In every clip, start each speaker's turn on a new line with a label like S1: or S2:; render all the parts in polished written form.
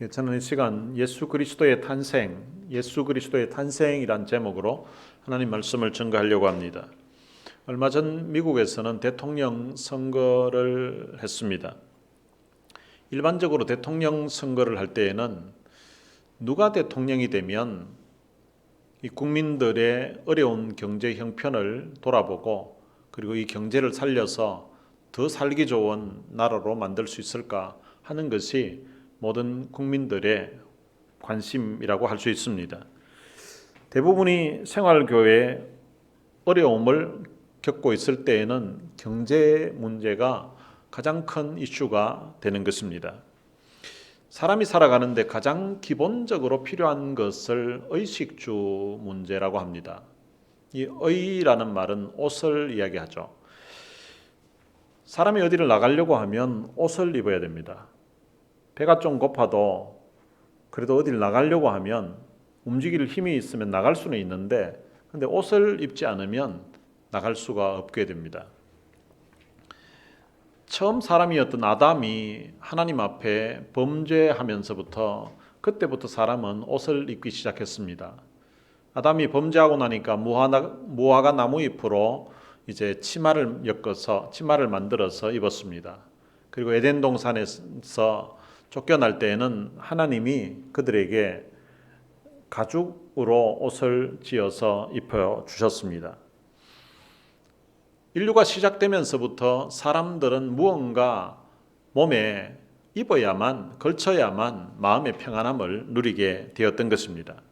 S1: 저는 이 시간 예수 그리스도의 탄생이란 제목으로 하나님 말씀을 전가하려고 합니다. 얼마 전 미국에서는 대통령 선거를 했습니다. 일반적으로 대통령 선거를 할 때에는 누가 대통령이 되면 이 국민들의 어려운 경제 형편을 돌아보고 그리고 이 경제를 살려서 더 살기 좋은 나라로 만들 수 있을까 하는 것이 모든 국민들의 관심이라고 할 수 있습니다. 대부분이 생활교회 어려움을 겪고 있을 때에는 경제 문제가 가장 큰 이슈가 되는 것입니다. 사람이 살아가는데 가장 기본적으로 필요한 것을 의식주 문제라고 합니다. 이 의라는 말은 옷을 이야기하죠. 사람이 어디를 나가려고 하면 옷을 입어야 됩니다. 배가 좀 고파도 그래도 어디를 나가려고 하면 움직일 힘이 있으면 나갈 수는 있는데 근데 옷을 입지 않으면 나갈 수가 없게 됩니다. 처음 사람이었던 아담이 하나님 앞에 범죄하면서부터 그때부터 사람은 옷을 입기 시작했습니다. 아담이 범죄하고 나니까 무화과 나무잎으로 이제 치마를 만들어서 입었습니다. 그리고 에덴 동산에서 쫓겨날 때에는 하나님이 그들에게 가죽으로 옷을 지어서 입혀 주셨습니다. 인류가 시작되면서부터 사람들은 무언가 몸에 걸쳐야만 마음의 평안함을 누리게 되었던 것입니다.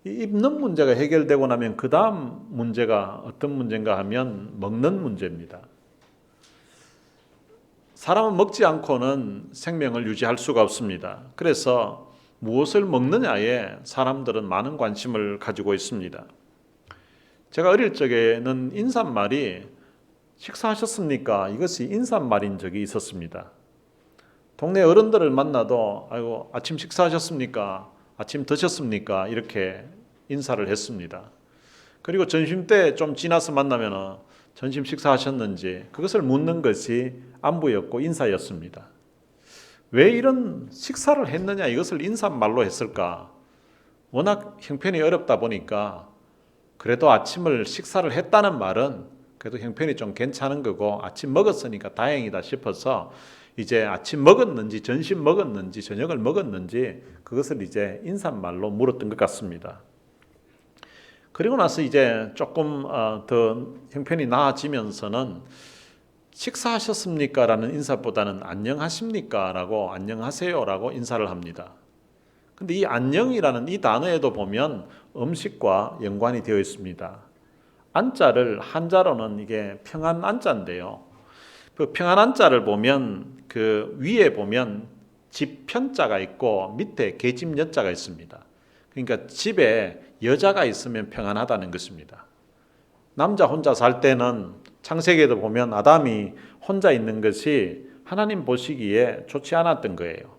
S1: 이 입는 문제가 해결되고 나면 그 다음 문제가 어떤 문제인가 하면 먹는 문제입니다. 사람은 먹지 않고는 생명을 유지할 수가 없습니다. 그래서 무엇을 먹느냐에 사람들은 많은 관심을 가지고 있습니다. 제가 어릴 적에는 인사말이 식사하셨습니까? 이것이 인사말인 적이 있었습니다. 동네 어른들을 만나도 아이고 아침 식사하셨습니까? 아침 드셨습니까? 이렇게 인사를 했습니다. 그리고 점심 때 좀 지나서 만나면 점심 식사하셨는지 그것을 묻는 것이 안부였고 인사였습니다. 왜 이런 식사를 했느냐 이것을 인사말로 했을까? 워낙 형편이 어렵다 보니까 그래도 아침을 식사를 했다는 말은 그래도 형편이 좀 괜찮은 거고 아침 먹었으니까 다행이다 싶어서 이제 아침 먹었는지 점심 먹었는지 저녁을 먹었는지 그것을 이제 인사말로 물었던 것 같습니다. 그리고 나서 이제 조금 더 형편이 나아지면서는 식사하셨습니까? 라는 인사보다는 안녕하십니까? 라고 안녕하세요 라고 인사를 합니다. 근데 이 안녕이라는 이 단어에도 보면 음식과 연관이 되어 있습니다. 안자를 한자로는 이게 평안 안자인데요. 그 평안 안자를 보면 그 위에 보면 집 편자가 있고 밑에 계집 여자가 있습니다. 그러니까 집에 여자가 있으면 평안하다는 것입니다. 남자 혼자 살 때는 창세기에도 보면 아담이 혼자 있는 것이 하나님 보시기에 좋지 않았던 거예요.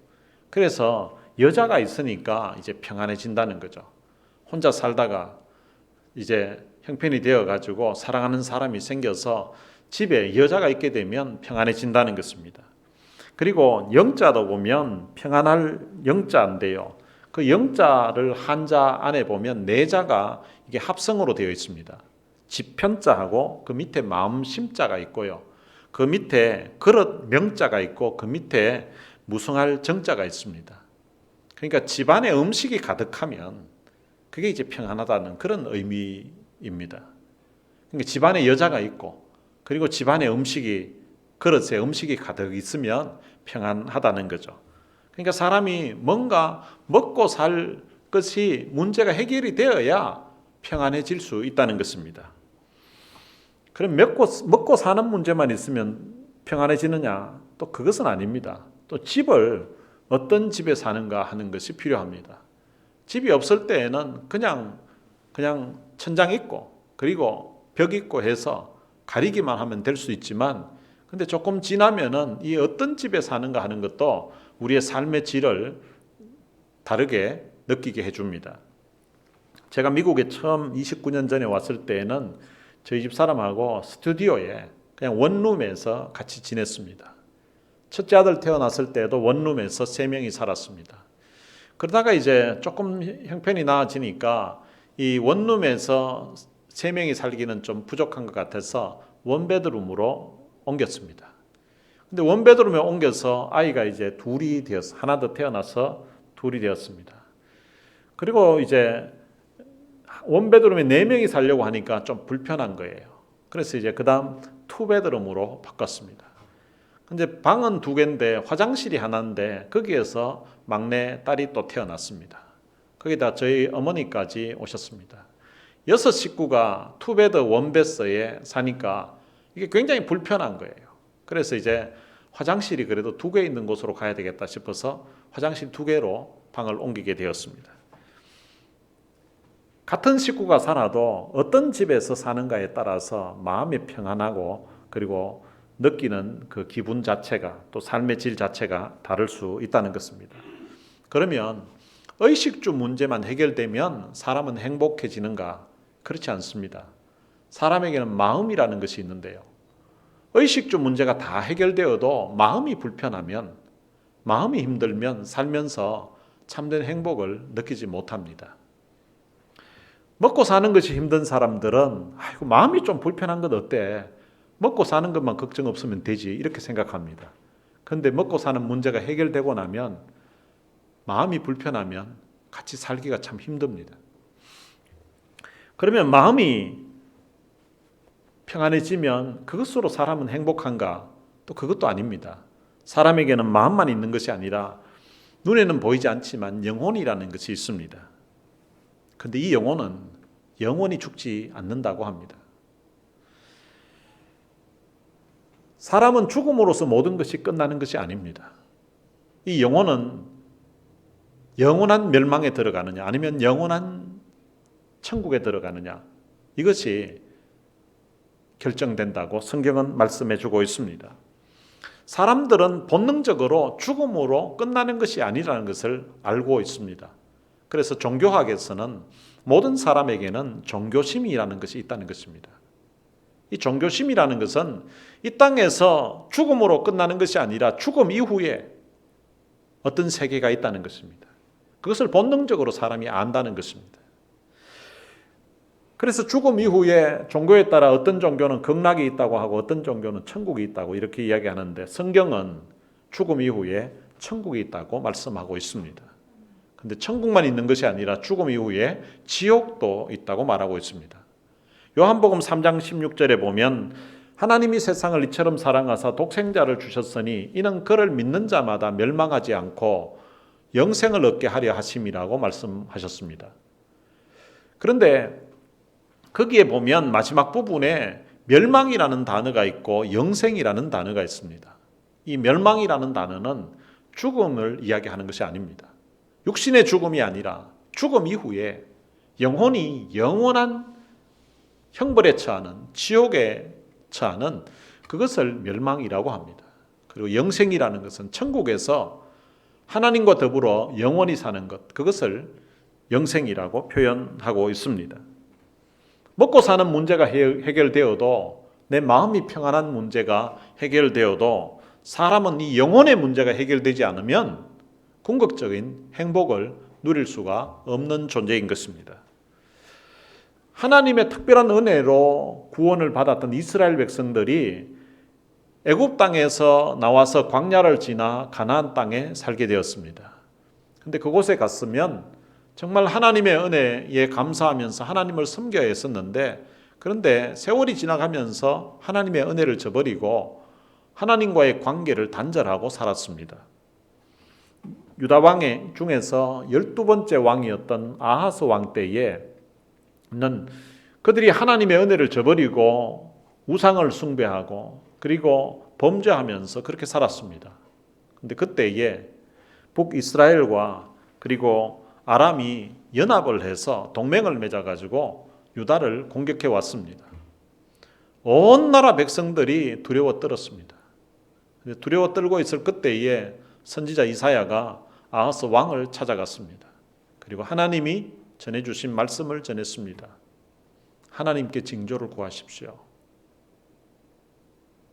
S1: 그래서 여자가 있으니까 이제 평안해진다는 거죠. 혼자 살다가 이제 형편이 되어가지고 사랑하는 사람이 생겨서 집에 여자가 있게 되면 평안해진다는 것입니다. 그리고 영자도 보면 평안할 영자인데요. 그 영자를 한자 안에 보면 네 자가 이게 합성으로 되어 있습니다. 집편자하고 그 밑에 마음심자가 있고요. 그 밑에 그릇 명자가 있고 그 밑에 무성할 정자가 있습니다. 그러니까 집안에 음식이 가득하면 그게 이제 평안하다는 그런 의미입니다. 그러니까 집안에 여자가 있고 그리고 집안에 그릇에 음식이 가득 있으면 평안하다는 거죠. 그러니까 사람이 뭔가 먹고 살 것이 문제가 해결이 되어야 평안해질 수 있다는 것입니다. 그럼 먹고 사는 문제만 있으면 평안해지느냐? 또 그것은 아닙니다. 또 집을 어떤 집에 사는가 하는 것이 필요합니다. 집이 없을 때에는 그냥 천장 있고 그리고 벽 있고 해서 가리기만 하면 될 수 있지만 근데 조금 지나면은 이 어떤 집에 사는가 하는 것도 우리의 삶의 질을 다르게 느끼게 해줍니다. 제가 미국에 처음 29년 전에 왔을 때에는 저희 집 사람하고 스튜디오에 그냥 원룸에서 같이 지냈습니다. 첫째 아들 태어났을 때도 원룸에서 3명이 살았습니다. 그러다가 이제 조금 형편이 나아지니까 이 원룸에서 3명이 살기는 좀 부족한 것 같아서 원베드룸으로 옮겼습니다. 근데 원베드룸에 옮겨서 아이가 이제 둘이 되었어. 하나 더 태어나서 둘이 되었습니다. 그리고 이제 원베드룸에 4명이 살려고 하니까 좀 불편한 거예요. 그래서 이제 그 다음 투베드룸으로 바꿨습니다. 근데 방은 2개인데 화장실이 하나인데 거기에서 막내 딸이 또 태어났습니다. 거기다 저희 어머니까지 오셨습니다. 6식구가 투베드 원베스에 사니까 이게 굉장히 불편한 거예요. 그래서 이제 화장실이 그래도 2개 있는 곳으로 가야 되겠다 싶어서 화장실 2개로 방을 옮기게 되었습니다. 같은 식구가 살아도 어떤 집에서 사는가에 따라서 마음이 평안하고 그리고 느끼는 그 기분 자체가 또 삶의 질 자체가 다를 수 있다는 것입니다. 그러면 의식주 문제만 해결되면 사람은 행복해지는가? 그렇지 않습니다. 사람에게는 마음이라는 것이 있는데요. 의식주 문제가 다 해결되어도 마음이 불편하면, 마음이 힘들면 살면서 참된 행복을 느끼지 못합니다. 먹고 사는 것이 힘든 사람들은 아이고 마음이 좀 불편한 건 어때? 먹고 사는 것만 걱정 없으면 되지 이렇게 생각합니다. 그런데 먹고 사는 문제가 해결되고 나면 마음이 불편하면 같이 살기가 참 힘듭니다. 그러면 마음이 평안해지면 그것으로 사람은 행복한가? 또 그것도 아닙니다. 사람에게는 마음만 있는 것이 아니라 눈에는 보이지 않지만 영혼이라는 것이 있습니다. 그런데 이 영혼은 영원히 죽지 않는다고 합니다. 사람은 죽음으로써 모든 것이 끝나는 것이 아닙니다. 이 영혼은 영원한 멸망에 들어가느냐 아니면 영원한 천국에 들어가느냐 이것이 결정된다고 성경은 말씀해 주고 있습니다. 사람들은 본능적으로 죽음으로 끝나는 것이 아니라는 것을 알고 있습니다. 그래서 종교학에서는 모든 사람에게는 종교심이라는 것이 있다는 것입니다. 이 종교심이라는 것은 이 땅에서 죽음으로 끝나는 것이 아니라 죽음 이후에 어떤 세계가 있다는 것입니다. 그것을 본능적으로 사람이 안다는 것입니다. 그래서 죽음 이후에 종교에 따라 어떤 종교는 극락이 있다고 하고 어떤 종교는 천국이 있다고 이렇게 이야기하는데 성경은 죽음 이후에 천국이 있다고 말씀하고 있습니다. 그런데 천국만 있는 것이 아니라 죽음 이후에 지옥도 있다고 말하고 있습니다. 요한복음 3장 16절에 보면 하나님이 세상을 이처럼 사랑하사 독생자를 주셨으니 이는 그를 믿는 자마다 멸망하지 않고 영생을 얻게 하려 하심이라고 말씀하셨습니다. 그런데 거기에 보면 마지막 부분에 멸망이라는 단어가 있고 영생이라는 단어가 있습니다. 이 멸망이라는 단어는 죽음을 이야기하는 것이 아닙니다. 육신의 죽음이 아니라 죽음 이후에 영혼이 영원한 형벌에 처하는 지옥에 처하는 그것을 멸망이라고 합니다. 그리고 영생이라는 것은 천국에서 하나님과 더불어 영원히 사는 것, 그것을 영생이라고 표현하고 있습니다. 먹고 사는 문제가 해결되어도 내 마음이 평안한 문제가 해결되어도 사람은 이 영혼의 문제가 해결되지 않으면 궁극적인 행복을 누릴 수가 없는 존재인 것입니다. 하나님의 특별한 은혜로 구원을 받았던 이스라엘 백성들이 애굽 땅에서 나와서 광야를 지나 가나안 땅에 살게 되었습니다. 그런데 그곳에 갔으면 정말 하나님의 은혜에 감사하면서 하나님을 섬겨야 했었는데 그런데 세월이 지나가면서 하나님의 은혜를 저버리고 하나님과의 관계를 단절하고 살았습니다. 유다 왕 중에서 12번째 왕이었던 아하스 왕 때에는 그들이 하나님의 은혜를 저버리고 우상을 숭배하고 그리고 범죄하면서 그렇게 살았습니다. 그런데 그때에 북이스라엘과 그리고 아람이 연합을 해서 동맹을 맺어가지고 유다를 공격해 왔습니다. 온 나라 백성들이 두려워 떨었습니다. 두려워 떨고 있을 그때에 선지자 이사야가 아하스 왕을 찾아갔습니다. 그리고 하나님이 전해주신 말씀을 전했습니다. 하나님께 징조를 구하십시오.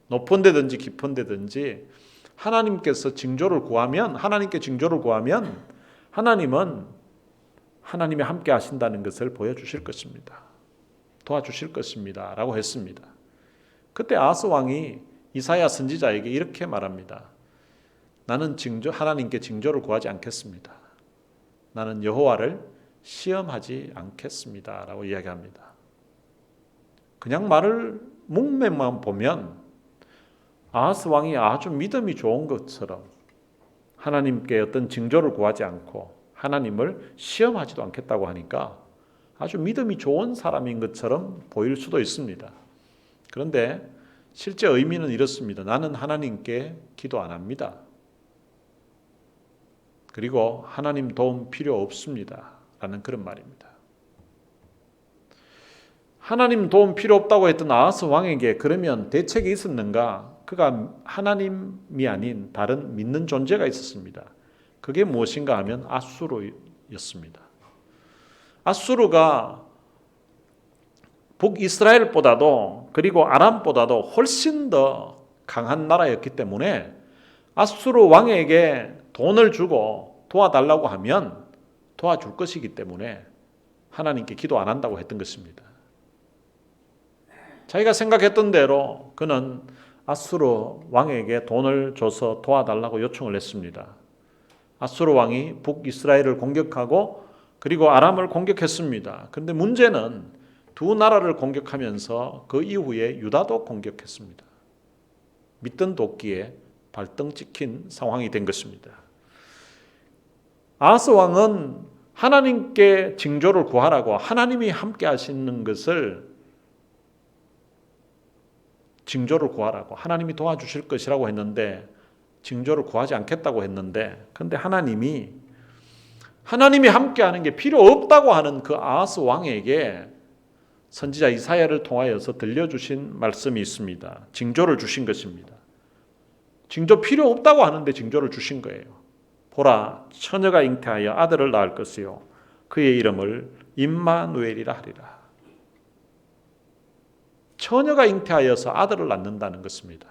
S1: 높은 데든지 깊은 데든지 하나님께서 징조를 구하면, 하나님께 징조를 구하면 하나님은 하나님이 함께 하신다는 것을 보여주실 것입니다. 도와주실 것입니다. 라고 했습니다. 그때 아하스 왕이 이사야 선지자에게 이렇게 말합니다. 나는 하나님께 징조를 구하지 않겠습니다. 나는 여호와를 시험하지 않겠습니다. 라고 이야기합니다. 그냥 말을 문맥만 보면 아하스 왕이 아주 믿음이 좋은 것처럼 하나님께 어떤 징조를 구하지 않고 하나님을 시험하지도 않겠다고 하니까 아주 믿음이 좋은 사람인 것처럼 보일 수도 있습니다. 그런데 실제 의미는 이렇습니다. 나는 하나님께 기도 안 합니다. 그리고 하나님 도움 필요 없습니다. 라는 그런 말입니다. 하나님 도움 필요 없다고 했던 아하스 왕에게 그러면 대책이 있었는가? 그가 하나님이 아닌 다른 믿는 존재가 있었습니다. 그게 무엇인가 하면 아수르였습니다. 아수르가 북이스라엘보다도 그리고 아람보다도 훨씬 더 강한 나라였기 때문에 아수르 왕에게 돈을 주고 도와달라고 하면 도와줄 것이기 때문에 하나님께 기도 안 한다고 했던 것입니다. 자기가 생각했던 대로 그는 아수르 왕에게 돈을 줘서 도와달라고 요청을 했습니다. 아수르 왕이 북이스라엘을 공격하고 그리고 아람을 공격했습니다. 그런데 문제는 두 나라를 공격하면서 그 이후에 유다도 공격했습니다. 믿던 도끼에 발등 찍힌 상황이 된 것입니다. 아하스 왕은 하나님께 징조를 구하라고 하나님이 함께 하시는 것을 징조를 구하라고 하나님이 도와주실 것이라고 했는데 징조를 구하지 않겠다고 했는데 그런데 하나님이 함께하는 게 필요 없다고 하는 그 아하스 왕에게 선지자 이사야를 통하여서 들려주신 말씀이 있습니다. 징조를 주신 것입니다. 징조 필요 없다고 하는데 징조를 주신 거예요. 보라, 처녀가 잉태하여 아들을 낳을 것이요 그의 이름을 임마누엘이라 하리라. 처녀가 잉태하여서 아들을 낳는다는 것입니다.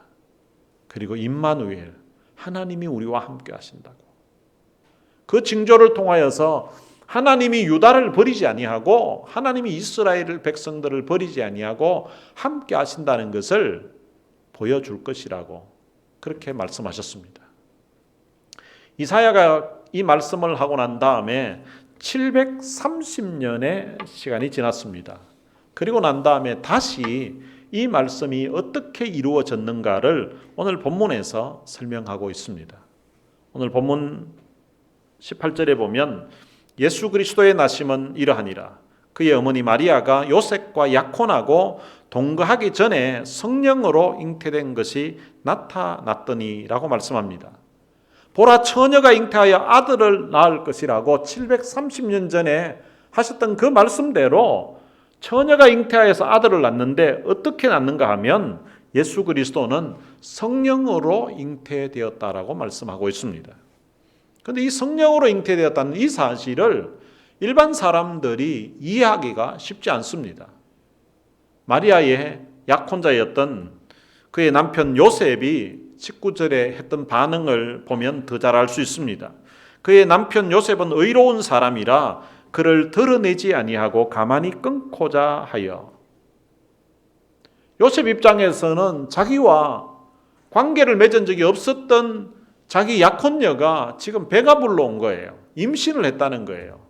S1: 그리고 임마누엘, 하나님이 우리와 함께 하신다고. 그 징조를 통하여서 하나님이 유다를 버리지 아니하고 하나님이 이스라엘 백성들을 버리지 아니하고 함께 하신다는 것을 보여줄 것이라고 그렇게 말씀하셨습니다. 이사야가 이 말씀을 하고 난 다음에 730년의 시간이 지났습니다. 그리고 난 다음에 다시 이 말씀이 어떻게 이루어졌는가를 오늘 본문에서 설명하고 있습니다. 오늘 본문 18절에 보면 예수 그리스도의 나심은 이러하니라. 그의 어머니 마리아가 요셉과 약혼하고 동거하기 전에 성령으로 잉태된 것이 나타났더니라고 말씀합니다. 보라, 처녀가 잉태하여 아들을 낳을 것이라고 730년 전에 하셨던 그 말씀대로 처녀가 잉태하여서 아들을 낳는데 어떻게 낳는가 하면 예수 그리스도는 성령으로 잉태되었다라고 말씀하고 있습니다. 그런데 이 성령으로 잉태되었다는 이 사실을 일반 사람들이 이해하기가 쉽지 않습니다. 마리아의 약혼자였던 그의 남편 요셉이 19절에 했던 반응을 보면 더 잘 알 수 있습니다. 그의 남편 요셉은 의로운 사람이라 그를 드러내지 아니하고 가만히 끊고자 하여. 요셉 입장에서는 자기와 관계를 맺은 적이 없었던 자기 약혼녀가 지금 배가 불러온 거예요. 임신을 했다는 거예요.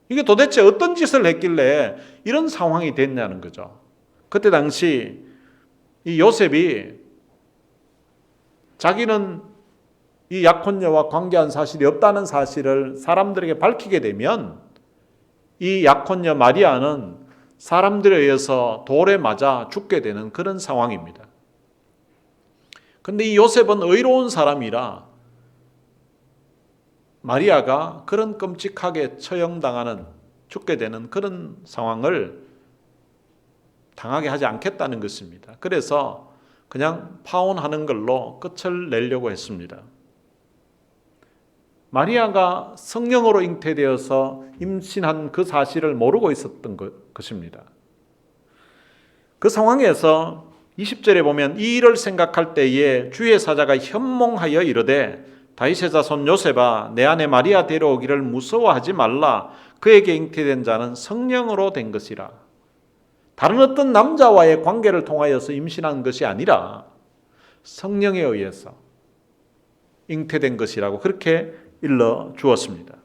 S1: 이게 도대체 어떤 짓을 했길래 이런 상황이 됐냐는 거죠. 그때 당시 이 요셉이 자기는 이 약혼녀와 관계한 사실이 없다는 사실을 사람들에게 밝히게 되면 이 약혼녀 마리아는 사람들에 의해서 돌에 맞아 죽게 되는 그런 상황입니다. 그런데 이 요셉은 의로운 사람이라 마리아가 그런 끔찍하게 처형당하는 죽게 되는 그런 상황을 당하게 하지 않겠다는 것입니다. 그래서 그냥 파혼하는 걸로 끝을 내려고 했습니다. 마리아가 성령으로 잉태되어서 임신한 그 사실을 모르고 있었던 것입니다. 그 상황에서 20절에 보면 이 일을 생각할 때에 주의 사자가 현몽하여 이르되 다윗의 자손 요셉아 내 아내 마리아 데려오기를 무서워하지 말라. 그에게 잉태된 자는 성령으로 된 것이라. 다른 어떤 남자와의 관계를 통하여서 임신한 것이 아니라 성령에 의해서 잉태된 것이라고 그렇게 일러 주었습니다.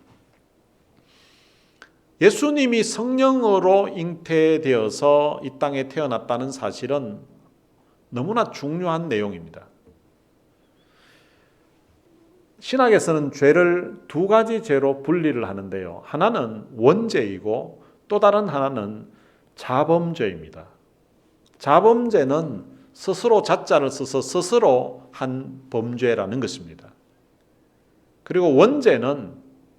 S1: 예수님이 성령으로 잉태되어서 이 땅에 태어났다는 사실은 너무나 중요한 내용입니다. 신학에서는 죄를 두 가지 죄로 분리를 하는데요. 하나는 원죄이고 또 다른 하나는 자범죄입니다. 자범죄는 스스로 자자를 써서 스스로 한 범죄라는 것입니다. 그리고 원죄는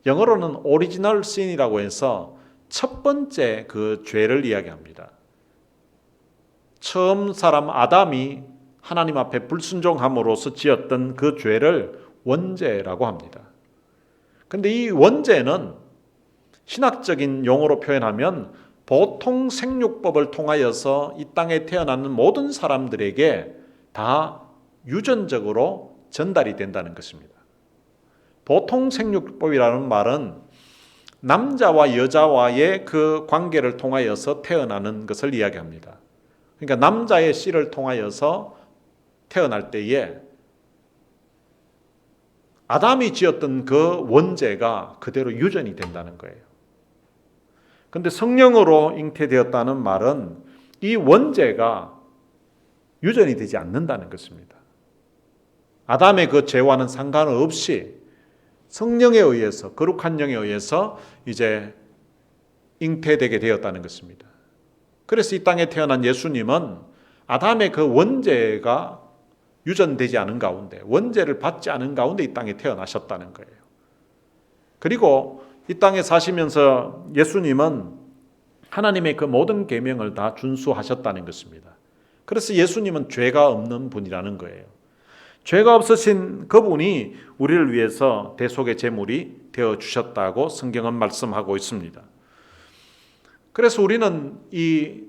S1: 영어로는 오리지널 신이라고 해서 첫 번째 그 죄를 이야기합니다. 처음 사람 아담이 하나님 앞에 불순종함으로써 지었던 그 죄를 원죄라고 합니다. 그런데 이 원죄는 신학적인 용어로 표현하면 보통 생육법을 통하여서 이 땅에 태어나는 모든 사람들에게 다 유전적으로 전달이 된다는 것입니다. 보통 생육법이라는 말은 남자와 여자와의 그 관계를 통하여서 태어나는 것을 이야기합니다. 그러니까 남자의 씨를 통하여서 태어날 때에 아담이 지었던 그 원죄가 그대로 유전이 된다는 거예요. 그런데 성령으로 잉태되었다는 말은 이 원죄가 유전이 되지 않는다는 것입니다. 아담의 그 죄와는 상관없이 성령에 의해서, 거룩한 영에 의해서 이제 잉태되게 되었다는 것입니다. 그래서 이 땅에 태어난 예수님은 아담의 그 원죄가 유전되지 않은 가운데, 원죄를 받지 않은 가운데 이 땅에 태어나셨다는 거예요. 그리고 이 땅에 사시면서 예수님은 하나님의 그 모든 계명을 다 준수하셨다는 것입니다. 그래서 예수님은 죄가 없는 분이라는 거예요. 죄가 없으신 그분이 우리를 위해서 대속의 제물이 되어 주셨다고 성경은 말씀하고 있습니다. 그래서 우리는 이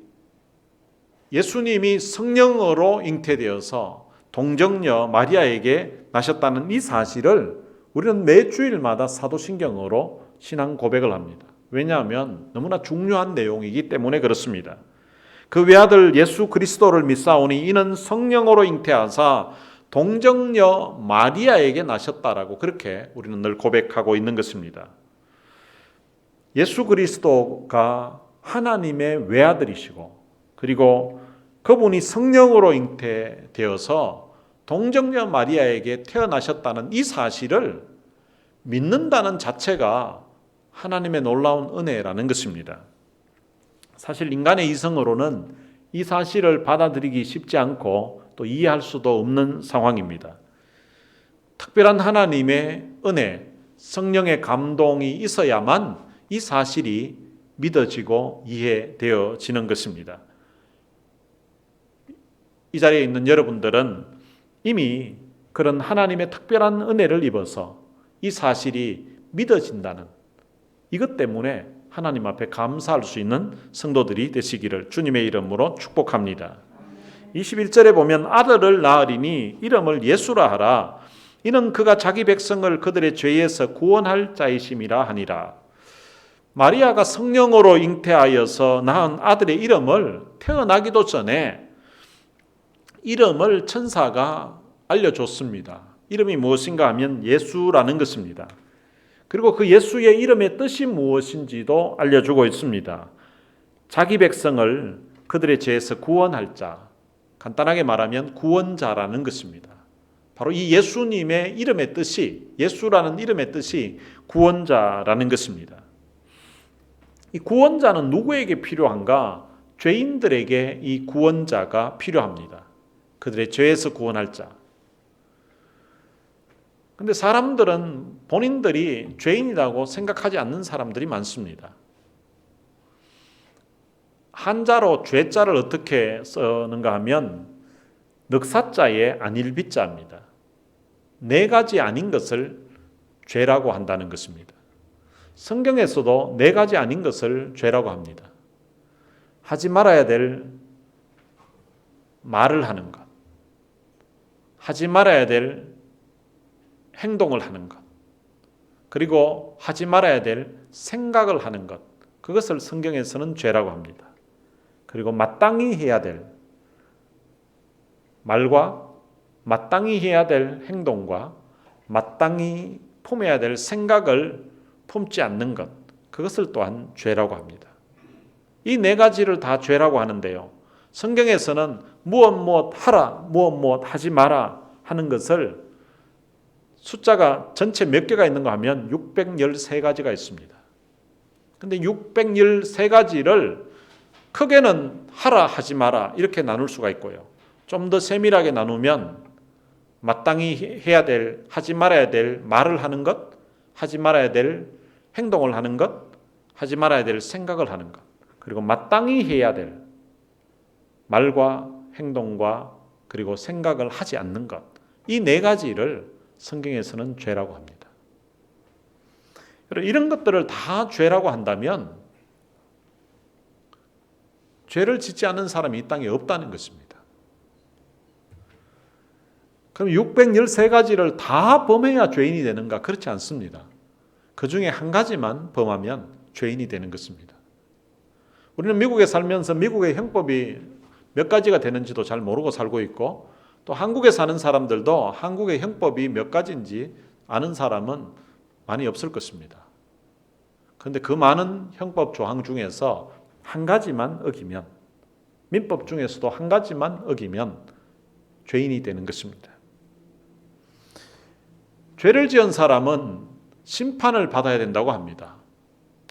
S1: 예수님이 성령으로 잉태되어서 동정녀 마리아에게 나셨다는 이 사실을 우리는 매 주일마다 사도신경으로 신앙 고백을 합니다. 왜냐하면 너무나 중요한 내용이기 때문에 그렇습니다. 그 외아들 예수 그리스도를 믿사오니 이는 성령으로 잉태하사 동정녀 마리아에게 나셨다라고 그렇게 우리는 늘 고백하고 있는 것입니다. 예수 그리스도가 하나님의 외아들이시고 그리고 그분이 성령으로 잉태되어서 동정녀 마리아에게 태어나셨다는 이 사실을 믿는다는 자체가 하나님의 놀라운 은혜라는 것입니다. 사실 인간의 이성으로는 이 사실을 받아들이기 쉽지 않고 또 이해할 수도 없는 상황입니다. 특별한 하나님의 은혜, 성령의 감동이 있어야만 이 사실이 믿어지고 이해되어지는 것입니다. 이 자리에 있는 여러분들은 이미 그런 하나님의 특별한 은혜를 입어서 이 사실이 믿어진다는 이것 때문에 하나님 앞에 감사할 수 있는 성도들이 되시기를 주님의 이름으로 축복합니다. 21절에 보면 아들을 낳으리니 이름을 예수라 하라. 이는 그가 자기 백성을 그들의 죄에서 구원할 자이심이라 하니라. 마리아가 성령으로 잉태하여서 낳은 아들의 이름을 태어나기도 전에 이름을 천사가 알려줬습니다. 이름이 무엇인가 하면 예수라는 것입니다. 그리고 그 예수의 이름의 뜻이 무엇인지도 알려주고 있습니다. 자기 백성을 그들의 죄에서 구원할 자, 간단하게 말하면 구원자라는 것입니다. 바로 이 예수님의 이름의 뜻이, 예수라는 이름의 뜻이 구원자라는 것입니다. 이 구원자는 누구에게 필요한가? 죄인들에게 이 구원자가 필요합니다. 그들의 죄에서 구원할 자. 그런데 사람들은 본인들이 죄인이라고 생각하지 않는 사람들이 많습니다. 한자로 죄자를 어떻게 쓰는가 하면 넉사자의 안일비자입니다. 네 가지 아닌 것을 죄라고 한다는 것입니다. 성경에서도 네 가지 아닌 것을 죄라고 합니다. 하지 말아야 될 말을 하는 것, 하지 말아야 될 행동을 하는 것, 그리고 하지 말아야 될 생각을 하는 것, 그것을 성경에서는 죄라고 합니다. 그리고 마땅히 해야 될 말과 마땅히 해야 될 행동과 마땅히 품어야 될 생각을 품지 않는 것, 그것을 또한 죄라고 합니다. 이 네 가지를 다 죄라고 하는데요. 성경에서는 무엇 하라, 무엇 하지 마라 하는 것을 숫자가 전체 몇 개가 있는가 하면 613가지가 있습니다. 근데 613가지를 크게는 하라, 하지 마라 이렇게 나눌 수가 있고요. 좀 더 세밀하게 나누면 마땅히 해야 될, 하지 말아야 될 말을 하는 것, 하지 말아야 될 행동을 하는 것, 하지 말아야 될 생각을 하는 것, 그리고 마땅히 해야 될 말과 행동과 그리고 생각을 하지 않는 것, 이 네 가지를 성경에서는 죄라고 합니다. 이런 것들을 다 죄라고 한다면 죄를 짓지 않는 사람이 이 땅에 없다는 것입니다. 그럼 613가지를 다 범해야 죄인이 되는가? 그렇지 않습니다. 그 중에 한 가지만 범하면 죄인이 되는 것입니다. 우리는 미국에 살면서 미국의 형법이 몇 가지가 되는지도 잘 모르고 살고 있고, 또 한국에 사는 사람들도 한국의 형법이 몇 가지인지 아는 사람은 많이 없을 것입니다. 그런데 그 많은 형법 조항 중에서 한 가지만 어기면, 민법 중에서도 한 가지만 어기면 죄인이 되는 것입니다. 죄를 지은 사람은 심판을 받아야 된다고 합니다.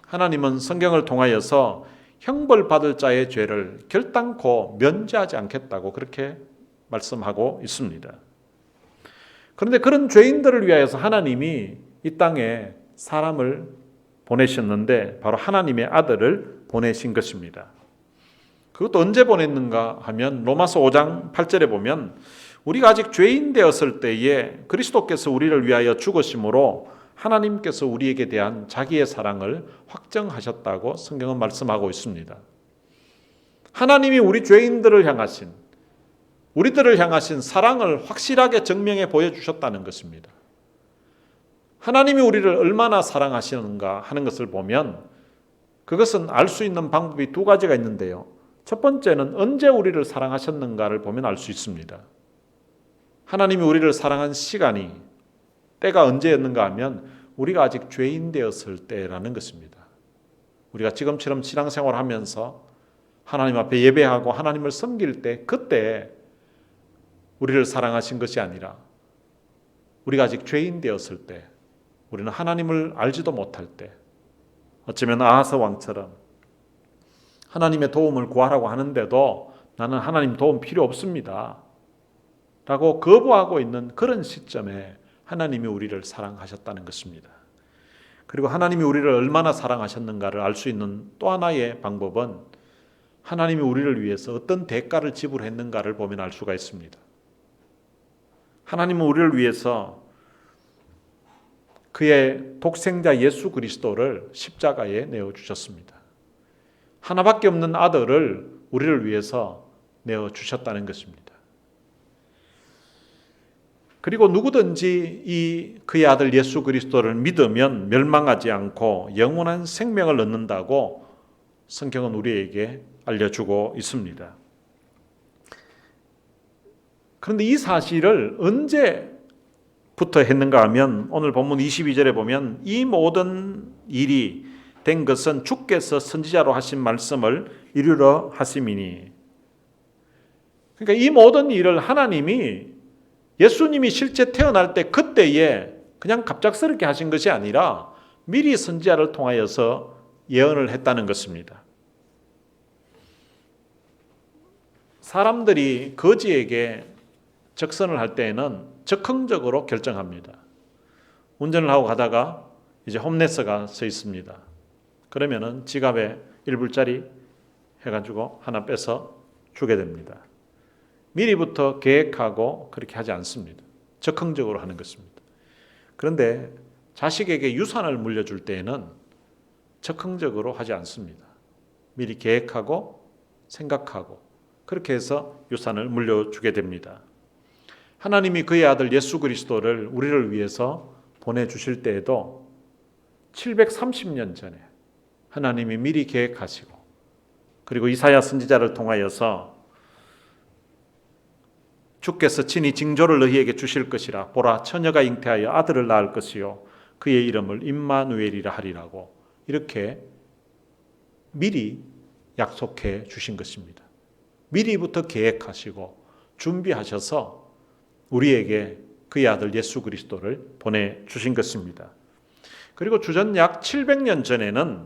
S1: 하나님은 성경을 통하여서 형벌받을 자의 죄를 결단코 면제하지 않겠다고 그렇게 말씀하고 있습니다. 그런데 그런 죄인들을 위하여서 하나님이 이 땅에 사람을 보내셨는데 바로 하나님의 아들을 보내신 것입니다. 그것도 언제 보냈는가 하면 로마서 5장 8절에 보면 우리가 아직 죄인 되었을 때에 그리스도께서 우리를 위하여 죽으심으로 하나님께서 우리에게 대한 자기의 사랑을 확정하셨다고 성경은 말씀하고 있습니다. 하나님이 우리 죄인들을 향하신, 우리들을 향하신 사랑을 확실하게 증명해 보여주셨다는 것입니다. 하나님이 우리를 얼마나 사랑하시는가 하는 것을 보면 그것은 알 수 있는 방법이 두 가지가 있는데요. 첫 번째는 언제 우리를 사랑하셨는가를 보면 알 수 있습니다. 하나님이 우리를 사랑한 시간이, 때가 언제였는가 하면 우리가 아직 죄인 되었을 때라는 것입니다. 우리가 지금처럼 신앙생활을 하면서 하나님 앞에 예배하고 하나님을 섬길 때, 그때 우리를 사랑하신 것이 아니라 우리가 아직 죄인 되었을 때, 우리는 하나님을 알지도 못할 때, 어쩌면 아하스 왕처럼 하나님의 도움을 구하라고 하는데도 나는 하나님 도움 필요 없습니다 라고 거부하고 있는 그런 시점에 하나님이 우리를 사랑하셨다는 것입니다. 그리고 하나님이 우리를 얼마나 사랑하셨는가를 알 수 있는 또 하나의 방법은 하나님이 우리를 위해서 어떤 대가를 지불했는가를 보면 알 수가 있습니다. 하나님은 우리를 위해서 그의 독생자 예수 그리스도를 십자가에 내어주셨습니다. 하나밖에 없는 아들을 우리를 위해서 내어주셨다는 것입니다. 그리고 누구든지 그의 아들 예수 그리스도를 믿으면 멸망하지 않고 영원한 생명을 얻는다고 성경은 우리에게 알려주고 있습니다. 그런데 이 사실을 언제부터 했는가 하면 오늘 본문 22절에 보면 이 모든 일이 된 것은 주께서 선지자로 하신 말씀을 이루려 하심이니, 그러니까 이 모든 일을 하나님이 예수님이 실제 태어날 때 그때에 그냥 갑작스럽게 하신 것이 아니라 미리 선지자를 통하여서 예언을 했다는 것입니다. 사람들이 거지에게 적선을 할 때에는 적극적으로 결정합니다. 운전을 하고 가다가 이제 홈레스가 서 있습니다. 그러면은 지갑에 1불짜리 해가지고 하나 빼서 주게 됩니다. 미리부터 계획하고 그렇게 하지 않습니다. 적극적으로 하는 것입니다. 그런데 자식에게 유산을 물려줄 때에는 적극적으로 하지 않습니다. 미리 계획하고 생각하고 그렇게 해서 유산을 물려주게 됩니다. 하나님이 그의 아들 예수 그리스도를 우리를 위해서 보내주실 때에도 730년 전에 하나님이 미리 계획하시고, 그리고 이사야 선지자를 통하여서 주께서 친히 징조를 너희에게 주실 것이라. 보라, 처녀가 잉태하여 아들을 낳을 것이요 그의 이름을 임마누엘이라 하리라고 이렇게 미리 약속해 주신 것입니다. 미리부터 계획하시고 준비하셔서 우리에게 그의 아들 예수 그리스도를 보내주신 것입니다. 그리고 주전 약 700년 전에는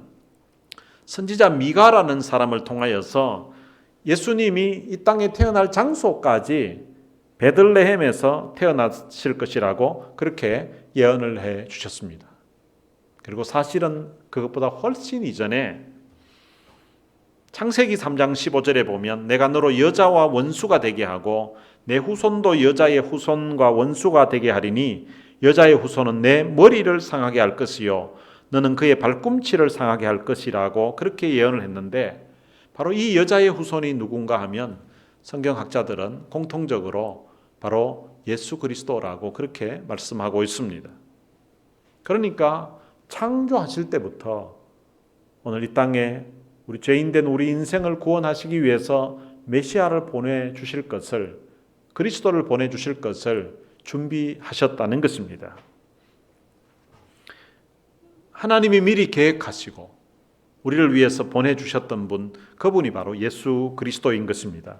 S1: 선지자 미가라는 사람을 통하여서 예수님이 이 땅에 태어날 장소까지 베들레헴에서 태어나실 것이라고 그렇게 예언을 해 주셨습니다. 그리고 사실은 그것보다 훨씬 이전에 창세기 3장 15절에 보면 내가 너로 여자와 원수가 되게 하고 내 후손도 여자의 후손과 원수가 되게 하리니 여자의 후손은 내 머리를 상하게 할 것이요 너는 그의 발꿈치를 상하게 할 것이라고 그렇게 예언을 했는데, 바로 이 여자의 후손이 누군가 하면 성경학자들은 공통적으로 바로 예수 그리스도라고 그렇게 말씀하고 있습니다. 그러니까 창조하실 때부터 오늘 이 땅에 우리 죄인된 우리 인생을 구원하시기 위해서 메시아를 보내주실 것을, 그리스도를 보내주실 것을 준비하셨다는 것입니다. 하나님이 미리 계획하시고 우리를 위해서 보내주셨던 분, 그분이 바로 예수 그리스도인 것입니다.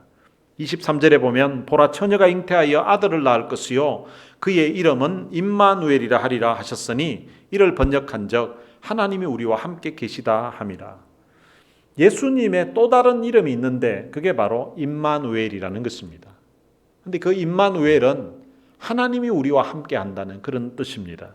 S1: 23절에 보면 보라, 처녀가 잉태하여 아들을 낳을 것이요 그의 이름은 임마누엘이라 하리라 하셨으니 이를 번역한적 하나님이 우리와 함께 계시다 함이라. 예수님의 또 다른 이름이 있는데 그게 바로 임마누엘이라는 것입니다. 그런데 그 임마누엘은 하나님이 우리와 함께 한다는 그런 뜻입니다.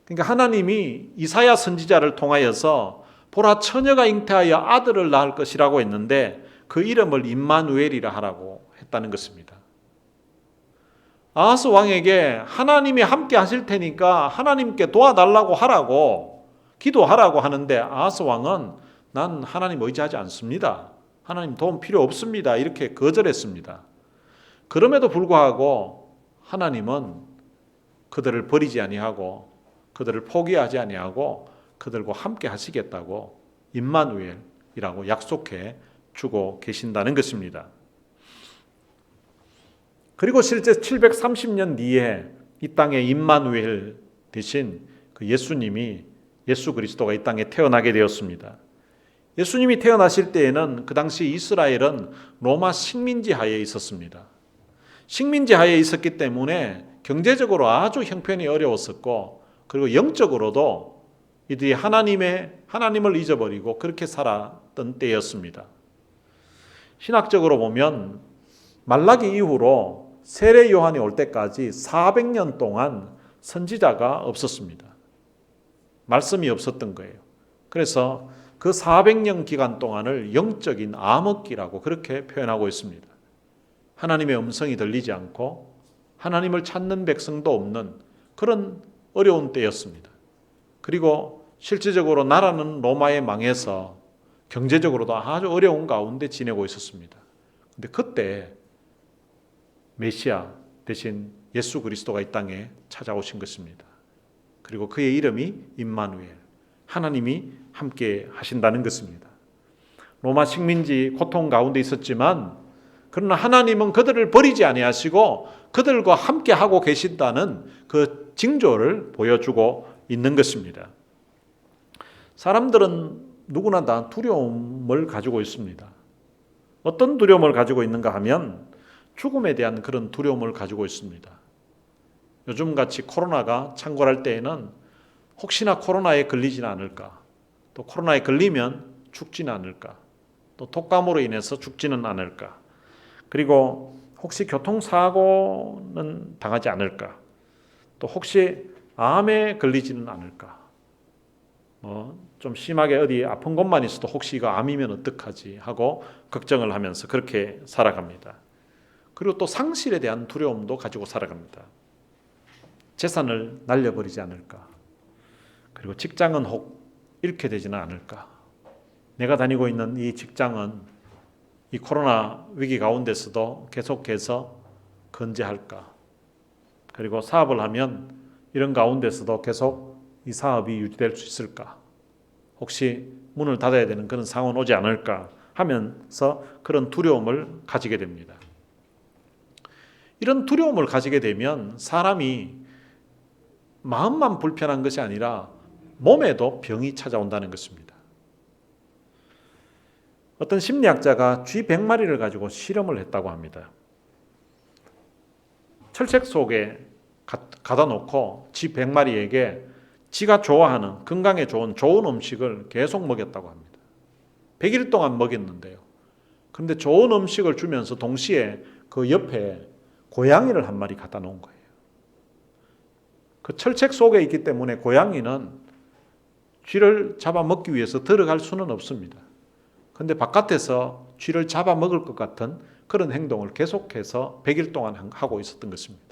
S1: 그러니까 하나님이 이사야 선지자를 통하여서 보라, 처녀가 잉태하여 아들을 낳을 것이라고 했는데 그 이름을 임마누엘이라 하라고 했다는 것입니다. 아하스 왕에게 하나님이 함께 하실 테니까 하나님께 도와달라고 하라고 기도하라고 하는데 아하스 왕은 난 하나님 의지하지 않습니다. 하나님 도움 필요 없습니다. 이렇게 거절했습니다. 그럼에도 불구하고 하나님은 그들을 버리지 아니하고 그들을 포기하지 아니하고 그들과 함께 하시겠다고 임마누엘이라고 약속해 주고 계신다는 것입니다. 그리고 실제 730년 뒤에 이 땅에 임마누엘 대신 그 예수님이, 예수 그리스도가 이 땅에 태어나게 되었습니다. 예수님이 태어나실 때에는 그 당시 이스라엘은 로마 식민지 하에 있었습니다. 식민지 하에 있었기 때문에 경제적으로 아주 형편이 어려웠었고, 그리고 영적으로도 이들이 하나님을 잊어버리고 그렇게 살았던 때였습니다. 신학적으로 보면 말라기 이후로 세례 요한이 올 때까지 400년 동안 선지자가 없었습니다. 말씀이 없었던 거예요. 그래서 그 400년 기간 동안을 영적인 암흑기라고 그렇게 표현하고 있습니다. 하나님의 음성이 들리지 않고 하나님을 찾는 백성도 없는 그런 어려운 때였습니다. 그리고 실질적으로 나라는 로마에 망해서 경제적으로도 아주 어려운 가운데 지내고 있었습니다. 그런데 그때 메시아 대신 예수 그리스도가 이 땅에 찾아오신 것입니다. 그리고 그의 이름이 임마누엘, 하나님이 함께 하신다는 것입니다. 로마 식민지 고통 가운데 있었지만 그러나 하나님은 그들을 버리지 아니하시고 그들과 함께 하고 계신다는 그 징조를 보여주고 있는 것입니다. 사람들은 누구나 다 두려움을 가지고 있습니다. 어떤 두려움을 가지고 있는가 하면 죽음에 대한 그런 두려움을 가지고 있습니다. 요즘같이 코로나가 창궐할 때에는 혹시나 코로나에 걸리지는 않을까, 또 코로나에 걸리면 죽지는 않을까, 또 독감으로 인해서 죽지는 않을까, 그리고 혹시 교통사고는 당하지 않을까, 또 혹시 암에 걸리지는 않을까, 좀 심하게 어디 아픈 곳만 있어도 혹시 이거 암이면 어떡하지 하고 걱정을 하면서 그렇게 살아갑니다. 그리고 또 상실에 대한 두려움도 가지고 살아갑니다. 재산을 날려버리지 않을까, 그리고 직장은 혹 잃게 되지는 않을까, 내가 다니고 있는 이 직장은 이 코로나 위기 가운데서도 계속해서 건재할까? 그리고 사업을 하면 이런 가운데서도 계속 이 사업이 유지될 수 있을까? 혹시 문을 닫아야 되는 그런 상황은 오지 않을까 하면서 그런 두려움을 가지게 됩니다. 이런 두려움을 가지게 되면 사람이 마음만 불편한 것이 아니라 몸에도 병이 찾아온다는 것입니다. 어떤 심리학자가 쥐 100마리를 가지고 실험을 했다고 합니다. 철책 속에 가다 놓고 쥐 100마리에게 지가 좋아하는 건강에 좋은 음식을 계속 먹였다고 합니다. 100일 동안 먹였는데요. 그런데 좋은 음식을 주면서 동시에 그 옆에 고양이를 한 마리 갖다 놓은 거예요. 그 철책 속에 있기 때문에 고양이는 쥐를 잡아먹기 위해서 들어갈 수는 없습니다. 그런데 바깥에서 쥐를 잡아먹을 것 같은 그런 행동을 계속해서 100일 동안 하고 있었던 것입니다.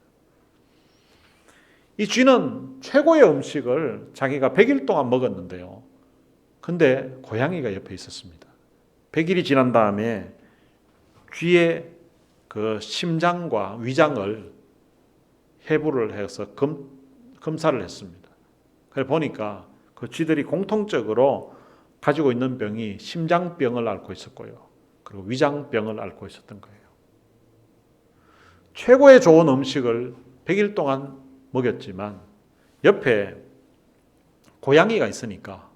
S1: 이 쥐는 최고의 음식을 자기가 100일 동안 먹었는데요. 근데 고양이가 옆에 있었습니다. 100일이 지난 다음에 쥐의 그 심장과 위장을 해부를 해서 검사를 했습니다. 그래서 보니까 그 쥐들이 공통적으로 가지고 있는 병이 심장병을 앓고 있었고요. 그리고 위장병을 앓고 있었던 거예요. 최고의 좋은 음식을 100일 동안 먹였지만 옆에 고양이가 있으니까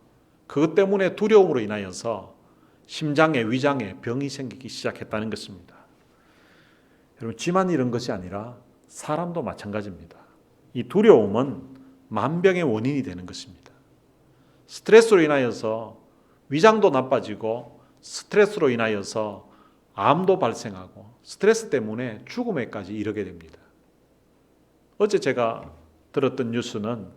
S1: 그것 때문에 두려움으로 인하여서 심장에 위장에 병이 생기기 시작했다는 것입니다. 여러분, 쥐만 이런 것이 아니라 사람도 마찬가지입니다. 이 두려움은 만병의 원인이 되는 것입니다. 스트레스로 인하여서 위장도 나빠지고 스트레스로 인하여서 암도 발생하고 스트레스 때문에 죽음에까지 이르게 됩니다. 어제 제가 들었던 뉴스는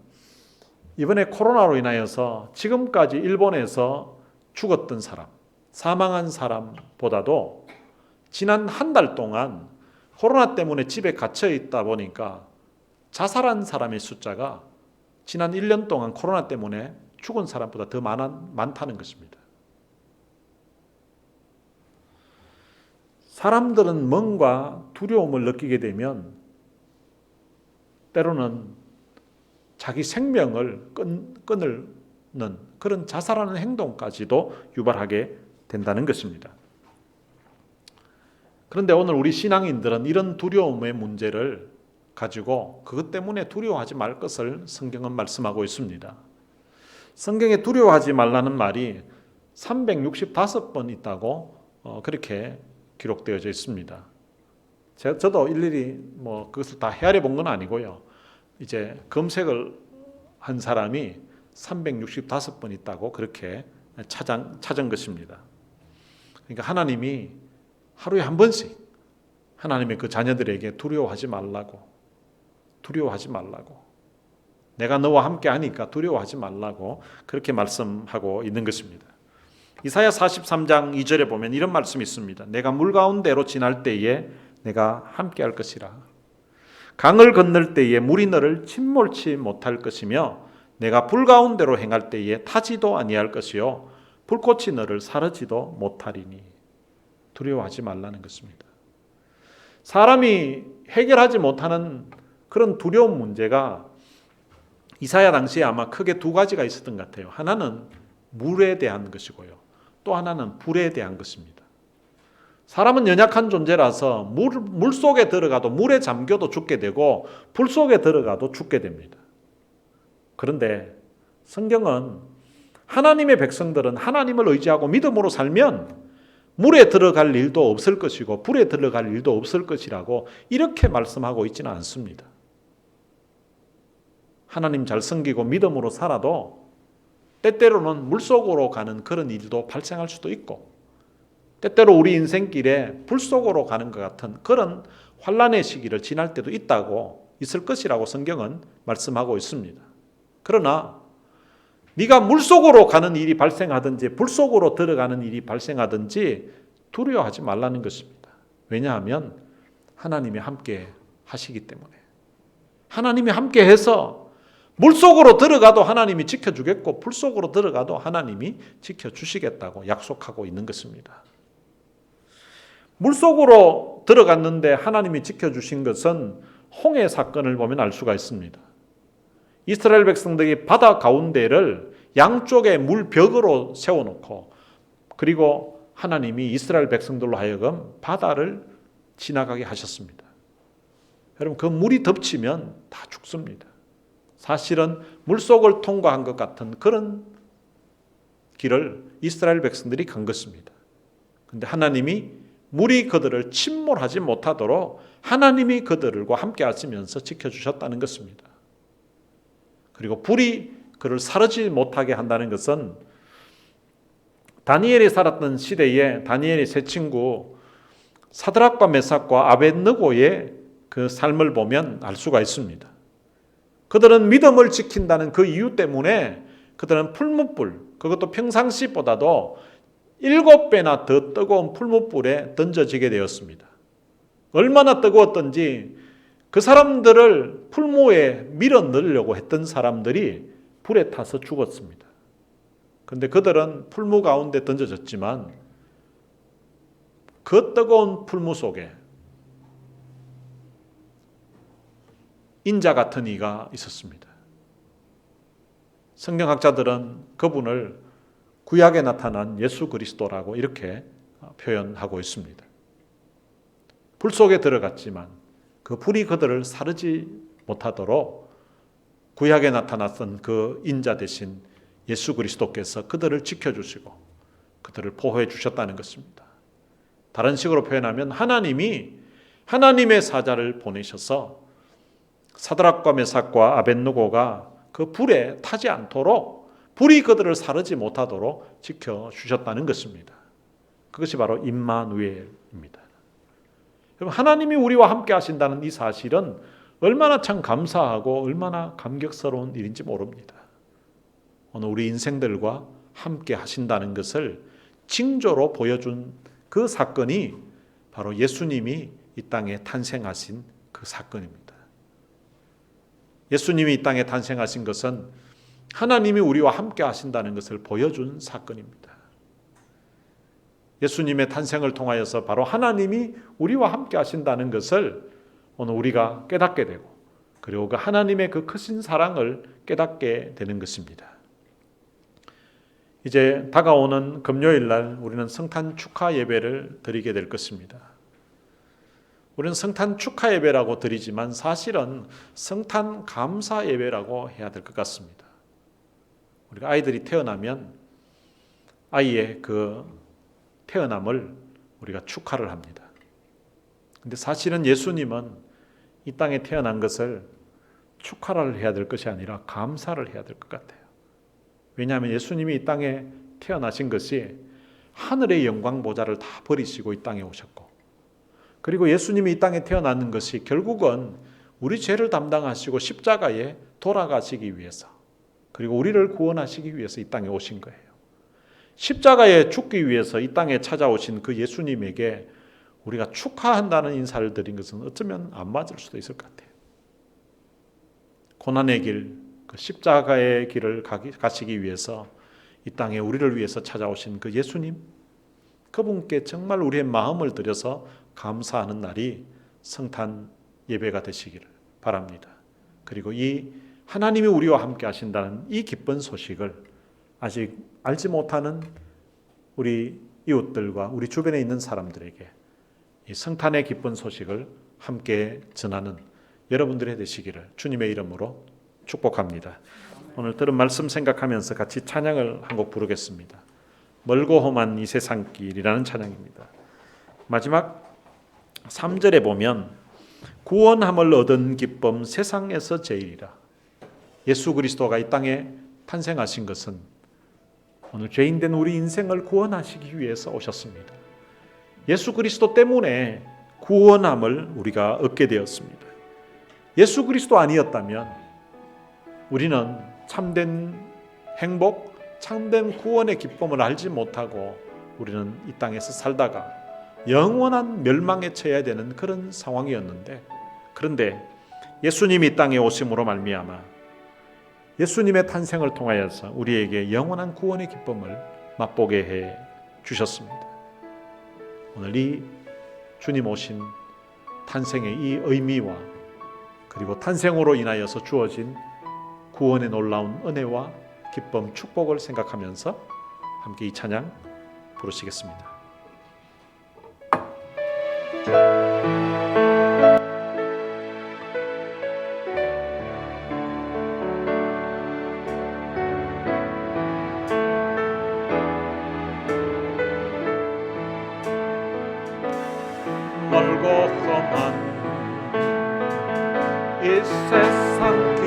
S1: 이번에 코로나로 인하여서 지금까지 일본에서 죽었던 사람, 사망한 사람보다도 지난 한 달 동안 코로나 때문에 집에 갇혀 있다 보니까 자살한 사람의 숫자가 지난 1년 동안 코로나 때문에 죽은 사람보다 더 많다는 것입니다. 사람들은 뭔가 두려움을 느끼게 되면 때로는 자기 생명을 끊는 그런 자살하는 행동까지도 유발하게 된다는 것입니다. 그런데 오늘 우리 신앙인들은 이런 두려움의 문제를 가지고 그것 때문에 두려워하지 말 것을 성경은 말씀하고 있습니다. 성경에 두려워하지 말라는 말이 365번 있다고 그렇게 기록되어져 있습니다. 저도 일일이 그것을 다 헤아려 본 건 아니고요. 이제 검색을 한 사람이 365번 있다고 그렇게 찾은 것입니다. 그러니까 하나님이 하루에 한 번씩 하나님의 그 자녀들에게 두려워하지 말라고 내가 너와 함께 하니까 두려워하지 말라고 그렇게 말씀하고 있는 것입니다. 이사야 43장 2절에 보면 이런 말씀이 있습니다. 내가 물 가운데로 지날 때에 내가 함께 할 것이라. 강을 건널 때에 물이 너를 침몰치 못할 것이며 내가 불 가운데로 행할 때에 타지도 아니할 것이요 불꽃이 너를 사르지도 못하리니. 두려워하지 말라는 것입니다. 사람이 해결하지 못하는 그런 두려운 문제가 이사야 당시에 아마 크게 두 가지가 있었던 것 같아요. 하나는 물에 대한 것이고요. 또 하나는 불에 대한 것입니다. 사람은 연약한 존재라서 물 속에 들어가도 물에 잠겨도 죽게 되고 불 속에 들어가도 죽게 됩니다. 그런데 성경은 하나님의 백성들은 하나님을 의지하고 믿음으로 살면 물에 들어갈 일도 없을 것이고 불에 들어갈 일도 없을 것이라고 이렇게 말씀하고 있지는 않습니다. 하나님 잘 섬기고 믿음으로 살아도 때때로는 물속으로 가는 그런 일도 발생할 수도 있고 때때로 우리 인생길에 불 속으로 가는 것 같은 그런 환난의 시기를 지날 때도 있을 것이라고 성경은 말씀하고 있습니다. 그러나 네가 물속으로 가는 일이 발생하든지 불 속으로 들어가는 일이 발생하든지 두려워하지 말라는 것입니다. 왜냐하면 하나님이 함께 하시기 때문에. 하나님이 함께 해서 물속으로 들어가도 하나님이 지켜주겠고 불 속으로 들어가도 하나님이 지켜주시겠다고 약속하고 있는 것입니다. 물속으로 들어갔는데 하나님이 지켜주신 것은 홍해 사건을 보면 알 수가 있습니다. 이스라엘 백성들이 바다 가운데를 양쪽에 물벽으로 세워놓고 그리고 하나님이 이스라엘 백성들로 하여금 바다를 지나가게 하셨습니다. 여러분, 그 물이 덮치면 다 죽습니다. 사실은 물속을 통과한 것 같은 그런 길을 이스라엘 백성들이 간 것입니다. 그런데 하나님이 물이 그들을 침몰하지 못하도록 하나님이 그들과 함께 하시면서 지켜주셨다는 것입니다. 그리고 불이 그를 사르지 못하게 한다는 것은 다니엘이 살았던 시대에 다니엘의 세 친구 사드락과 메삭과 아벳느고의 그 삶을 보면 알 수가 있습니다. 그들은 믿음을 지킨다는 그 이유 때문에 그들은 풀무불, 그것도 평상시보다도 7배나 더 뜨거운 풀무불에 던져지게 되었습니다. 얼마나 뜨거웠던지 그 사람들을 풀무에 밀어 넣으려고 했던 사람들이 불에 타서 죽었습니다. 그런데 그들은 풀무 가운데 던져졌지만 그 뜨거운 풀무 속에 인자 같은 이가 있었습니다. 성경학자들은 그분을 구약에 나타난 예수 그리스도라고 이렇게 표현하고 있습니다. 불 속에 들어갔지만 그 불이 그들을 사르지 못하도록 구약에 나타났던 그 인자 대신 예수 그리스도께서 그들을 지켜주시고 그들을 보호해 주셨다는 것입니다. 다른 식으로 표현하면 하나님이 하나님의 사자를 보내셔서 사드락과 메삭과 아벳느고가 그 불에 타지 않도록 불이 그들을 사르지 못하도록 지켜주셨다는 것입니다. 그것이 바로 임마누엘입니다. 여러분, 하나님이 우리와 함께 하신다는 이 사실은 얼마나 참 감사하고 얼마나 감격스러운 일인지 모릅니다. 오늘 우리 인생들과 함께 하신다는 것을 징조로 보여준 그 사건이 바로 예수님이 이 땅에 탄생하신 그 사건입니다. 예수님이 이 땅에 탄생하신 것은 하나님이 우리와 함께 하신다는 것을 보여준 사건입니다. 예수님의 탄생을 통하여서 바로 하나님이 우리와 함께 하신다는 것을 오늘 우리가 깨닫게 되고 그리고 그 하나님의 그 크신 사랑을 깨닫게 되는 것입니다. 이제 다가오는 금요일 날 우리는 성탄 축하 예배를 드리게 될 것입니다. 우리는 성탄 축하 예배라고 드리지만 사실은 성탄 감사 예배라고 해야 될 것 같습니다. 우리가 아이들이 태어나면 아이의 그 태어남을 우리가 축하를 합니다. 근데 사실은 예수님은 이 땅에 태어난 것을 축하를 해야 될 것이 아니라 감사를 해야 될 것 같아요. 왜냐하면 예수님이 이 땅에 태어나신 것이 하늘의 영광 보좌를 다 버리시고 이 땅에 오셨고 그리고 예수님이 이 땅에 태어나는 것이 결국은 우리 죄를 담당하시고 십자가에 돌아가시기 위해서 그리고 우리를 구원하시기 위해서 이 땅에 오신 거예요. 십자가에 죽기 위해서 이 땅에 찾아오신 그 예수님에게 우리가 축하한다는 인사를 드린 것은 어쩌면 안 맞을 수도 있을 것 같아요. 고난의 길, 그 십자가의 길을 가시기 위해서 이 땅에 우리를 위해서 찾아오신 그 예수님, 그분께 정말 우리의 마음을 들여서 감사하는 날이 성탄 예배가 되시기를 바랍니다. 그리고 이 하나님이 우리와 함께 하신다는 이 기쁜 소식을 아직 알지 못하는 우리 이웃들과 우리 주변에 있는 사람들에게 이 성탄의 기쁜 소식을 함께 전하는 여러분들이 되시기를 주님의 이름으로 축복합니다. 오늘 들은 말씀 생각하면서 같이 찬양을 한 곡 부르겠습니다. 멀고 험한 이 세상길이라는 찬양입니다. 마지막 3절에 보면 구원함을 얻은 기쁨 세상에서 제일이라. 예수 그리스도가 이 땅에 탄생하신 것은 오늘 죄인된 우리 인생을 구원하시기 위해서 오셨습니다. 예수 그리스도 때문에 구원함을 우리가 얻게 되었습니다. 예수 그리스도 아니었다면 우리는 참된 행복, 참된 구원의 기쁨을 알지 못하고 우리는 이 땅에서 살다가 영원한 멸망에 처해야 되는 그런 상황이었는데, 그런데 예수님이 이 땅에 오심으로 말미암아 예수님의 탄생을 통하여서 우리에게 영원한 구원의 기쁨을 맛보게 해 주셨습니다. 오늘 이 주님 오신 탄생의 이 의미와 그리고 탄생으로 인하여서 주어진 구원의 놀라운 은혜와 기쁨, 축복을 생각하면서 함께 이 찬양 부르시겠습니다. 멀고 험한 이 세상 길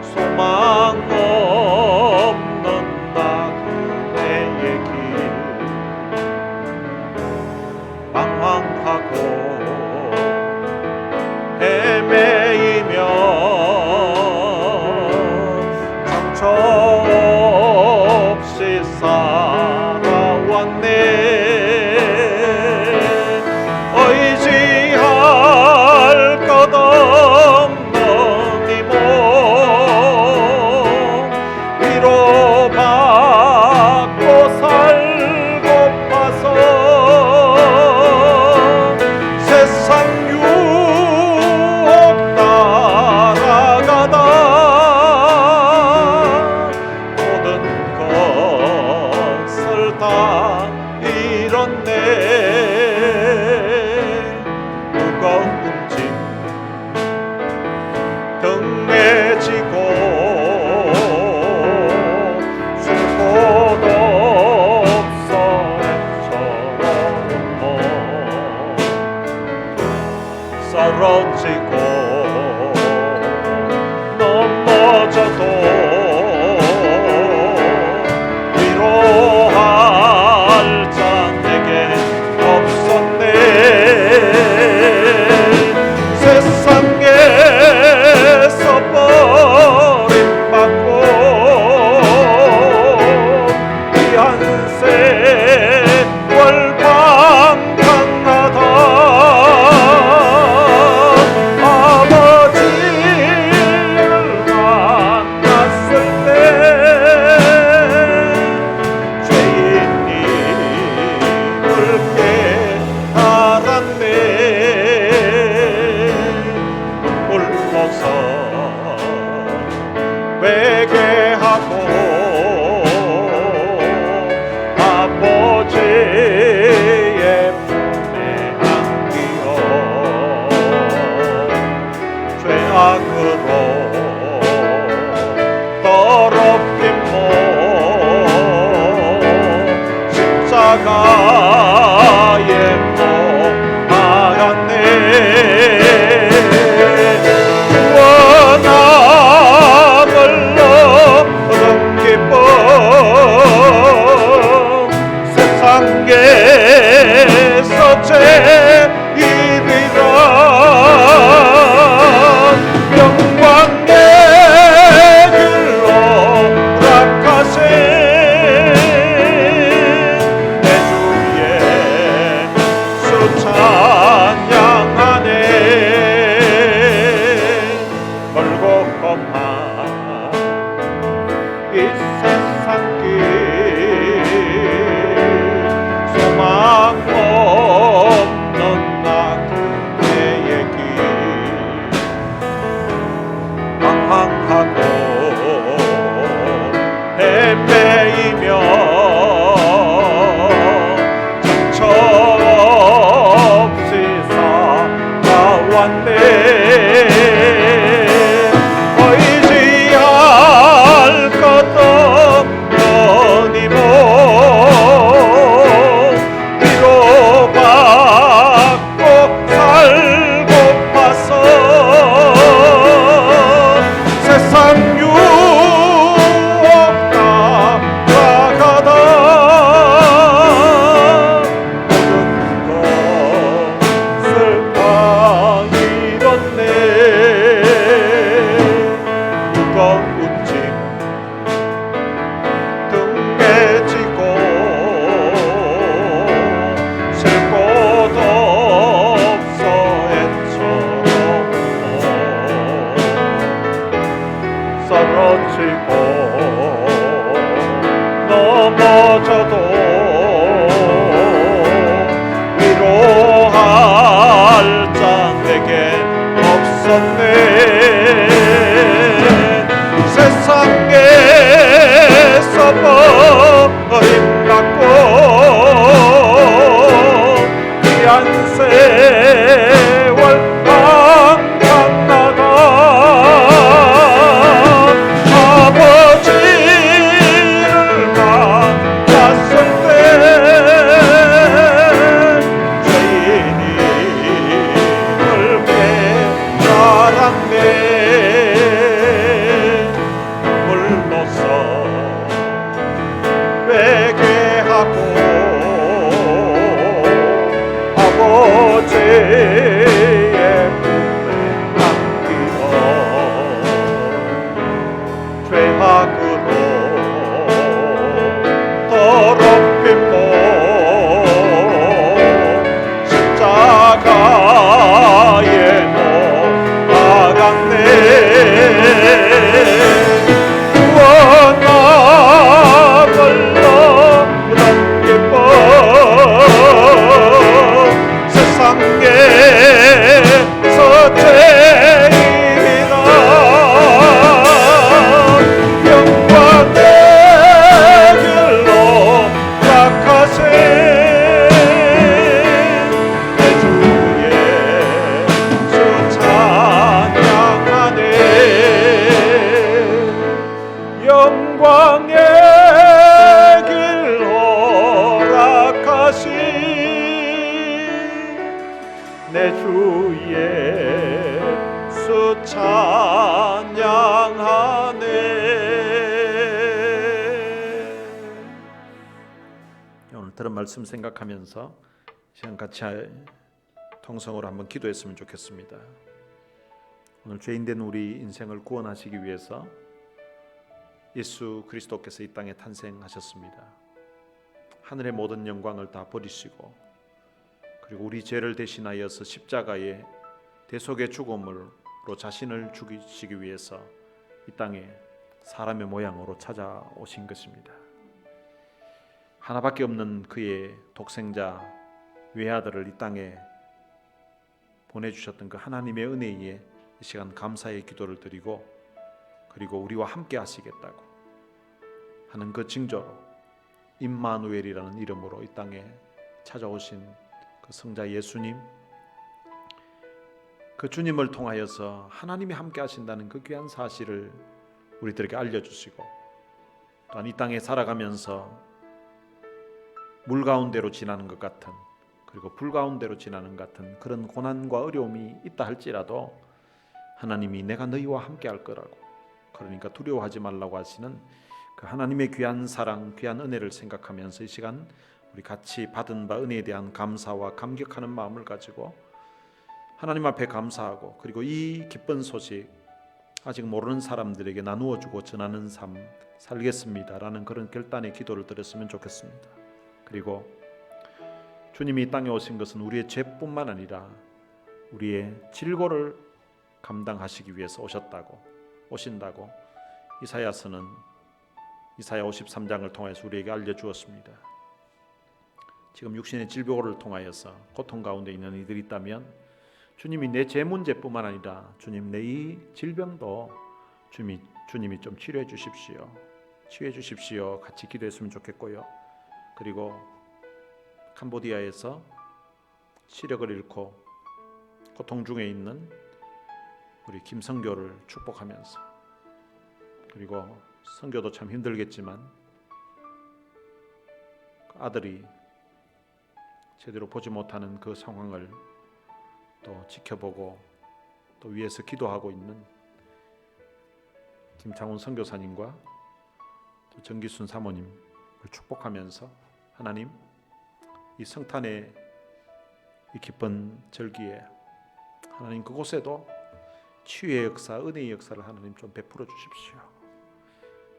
S1: 소망 없는 나그네의 길 방황하고 헤매이며 정처 없이 살아왔네. 의지할 것 없는 이 몸 위로받고 살고파서 세상 유혹 따라가다 모든 것을 다 잃었네. 무거운 짐 등에 지고 쉴 곳 없어 애처로운 몸 쓰러지고 넘어져도 위로할 자 내게 없었네. 세상에서 버림받고 이 한 세월 방황하다 아버지를 만났을 때 죄인임을 깨달았네. 울고서 회개하고 아버지의 품에 안기어 죄악으로 더럽힌 몸 십자가에 못 박았네. 구원함을 얻은 기쁨 세상에서 제일이란 영광의 길로 락하신 내 주 예수 찬양하네. 멀고 험한 이 세상 길 소망 없는 나그네의 길 방황하고 헤매이며 정처 없이 살아왔네. 의지할 것 없는 이 몸 위로받고 살고파서 세상 유혹 따라가다 모든 것을 다 잃었네. 무거운 짐 등에 지고 쉴 곳 없어 애처로운 쓰러지고 넘어져도 말씀 생각하면서 시간 같이 통성으로 한번 기도했으면 좋겠습니다. 오늘 죄인된 우리 인생을 구원하시기 위해서 예수 그리스도께서 이 땅에 탄생하셨습니다. 하늘의 모든 영광을 다 버리시고 그리고 우리 죄를 대신하여서 십자가의 대속의 죽음으로 자신을 죽이시기 위해서 이 땅에 사람의 모양으로 찾아오신 것입니다. 하나밖에 없는 그의 독생자 외아들을 이 땅에 보내주셨던 그 하나님의 은혜에 이 시간 감사의 기도를 드리고 그리고 우리와 함께 하시겠다고 하는 그 징조로 임마누엘이라는 이름으로 이 땅에 찾아오신 그 성자 예수님, 그 주님을 통하여서 하나님이 함께 하신다는 그 귀한 사실을 우리들에게 알려주시고 또한 이 땅에 살아가면서 물 가운데로 지나는 것 같은 그리고 불 가운데로 지나는 것 같은 그런 고난과 어려움이 있다 할지라도 하나님이 내가 너희와 함께 할 거라고, 그러니까 두려워하지 말라고 하시는 그 하나님의 귀한 사랑, 귀한 은혜를 생각하면서 이 시간 우리 같이 받은 바 은혜에 대한 감사와 감격하는 마음을 가지고 하나님 앞에 감사하고 그리고 이 기쁜 소식 아직 모르는 사람들에게 나누어주고 전하는 삶 살겠습니다라는 그런 결단의 기도를 드렸으면 좋겠습니다. 그리고 주님이 이 땅에 오신 것은 우리의 죄뿐만 아니라 우리의 질고를 감당하시기 위해서 오신다고 이사야서는 이사야 53장을 통해서 우리에게 알려주었습니다. 지금 육신의 질병을 통하여서 고통 가운데 있는 이들이 있다면 주님이 내 죄 문제뿐만 아니라 주님 내 이 질병도 주님이 좀 치료해 주십시오. 같이 기도했으면 좋겠고요. 그리고 캄보디아에서 시력을 잃고 고통 중에 있는 우리 김성교를 축복하면서 그리고 성교도 참 힘들겠지만 아들이 제대로 보지 못하는 그 상황을 또 지켜보고 또 위에서 기도하고 있는 김창훈 선교사님과 또 정기순 사모님을 축복하면서 하나님 이 성탄의 이 기쁜 절기에 하나님 그곳에도 치유의 역사, 은혜의 역사를 하나님 좀 베풀어 주십시오.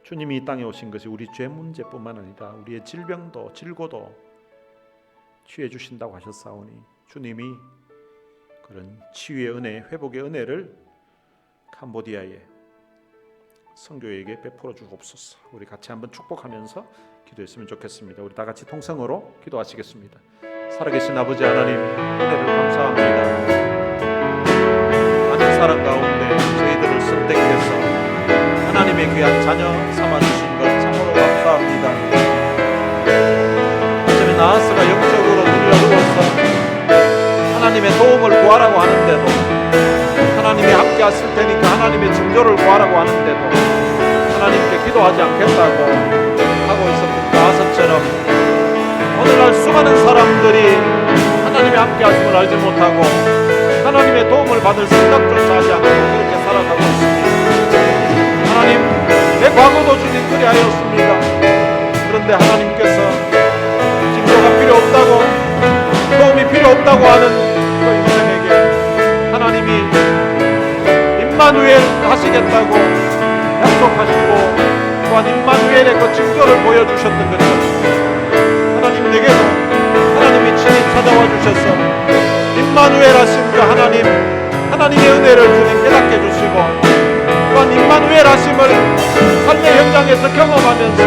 S1: 주님이 이 땅에 오신 것이 우리 죄 문제뿐만 아니라 우리의 질병도 질고도 치유해 주신다고 하셨사오니 주님이 그런 치유의 은혜, 회복의 은혜를 캄보디아의 성교에게 베풀어 주옵소서. 우리 같이 한번 축복하면서 기도했으면 좋겠습니다. 우리 다 같이 통성으로 기도하시겠습니다. 살아계신 아버지 하나님, 은혜를 감사합니다. 많은 사랑 가운데 저희들을 선택해서 하나님의 귀한 자녀 삼아주신 것 참으로 감사합니다. 어쩌면 나하스가 영적으로 눌려들어서 하나님의 도움을 구하라고 하는데도 하나님이 함께 하실 테니까 하나님의 징조를 구하라고 하는데도 하나님께 기도하지 않겠다고 하고 있었던 나하스처럼 오늘날 수많은 사람들이 하나님의 함께 하심을 알지 못하고 하나님의 도움을 받을 생각조차 하지 않고 그렇게 살아가고 있습니다. 하나님, 내 과거도 주님 그리하였습니다. 그런데 하나님께서 징조가 필요 없다고, 도움이 필요 없다고 하는 그 인생에게 하나님이 임마누엘 하시겠다고 약속하시고 또한 임마누엘의 그 징조를 보여주셨던 것처럼 하나님 내게도 하나님이 친히 찾아와 주셔서 임마누엘 하신 그 하나님의 은혜를 주님 깨닫게 해주시고 또한 임마누엘 하심을 삶의 현장에서 경험하면서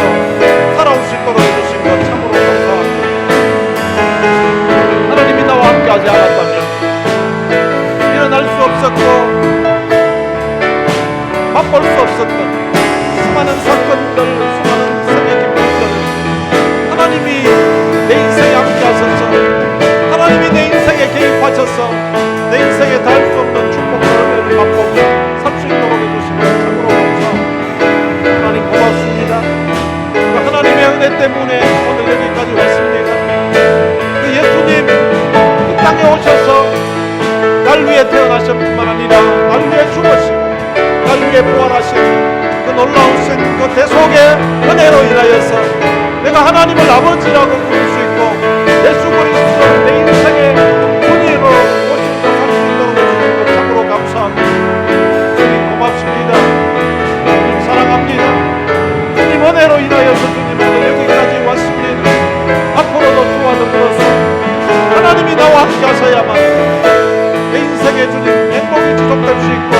S1: 살아올 수 있도록 해주신 것 참으로 감사합니다. 하나님이 나와 함께 하지 않았다면 일어날 수 없었고 맛볼 수 없었던 수많은 사건들, 수많은 생의 기쁨들 하나님이 내 인생에 함께 하셔서 하나님이 내 인생에 개입하셔서 내 인생에 닿을 수 없는 축복과 은혜를 맛보고 살 수 있도록 해주시면 참으로 감사합니다. 하나님 고맙습니다. 그 하나님의 은혜 때문에 오늘 여기까지 왔습니다. 그 예수님 이 땅에 오셔서 날 위해 태어나셨뿐만 아니라 날 위해 죽으시고 날 위해 부활하신 그 놀라우신 그 대속의 은혜로 인하여서 내가 하나님을 아버지라고 부를 수 있고 예수 그리스도를 내 인생의 분이로 모시고 살 수 있도록 해주신 것 참으로 감사합니다. 주님 고맙습니다. 주님 사랑합니다. 주님 은혜로 인하여서 주님 오늘 여기까지 왔습니다. 앞으로도 주와 더불어서 하나님이 나와 함께 하셔야만 내 인생의 주님 행복이 지속될 수 있고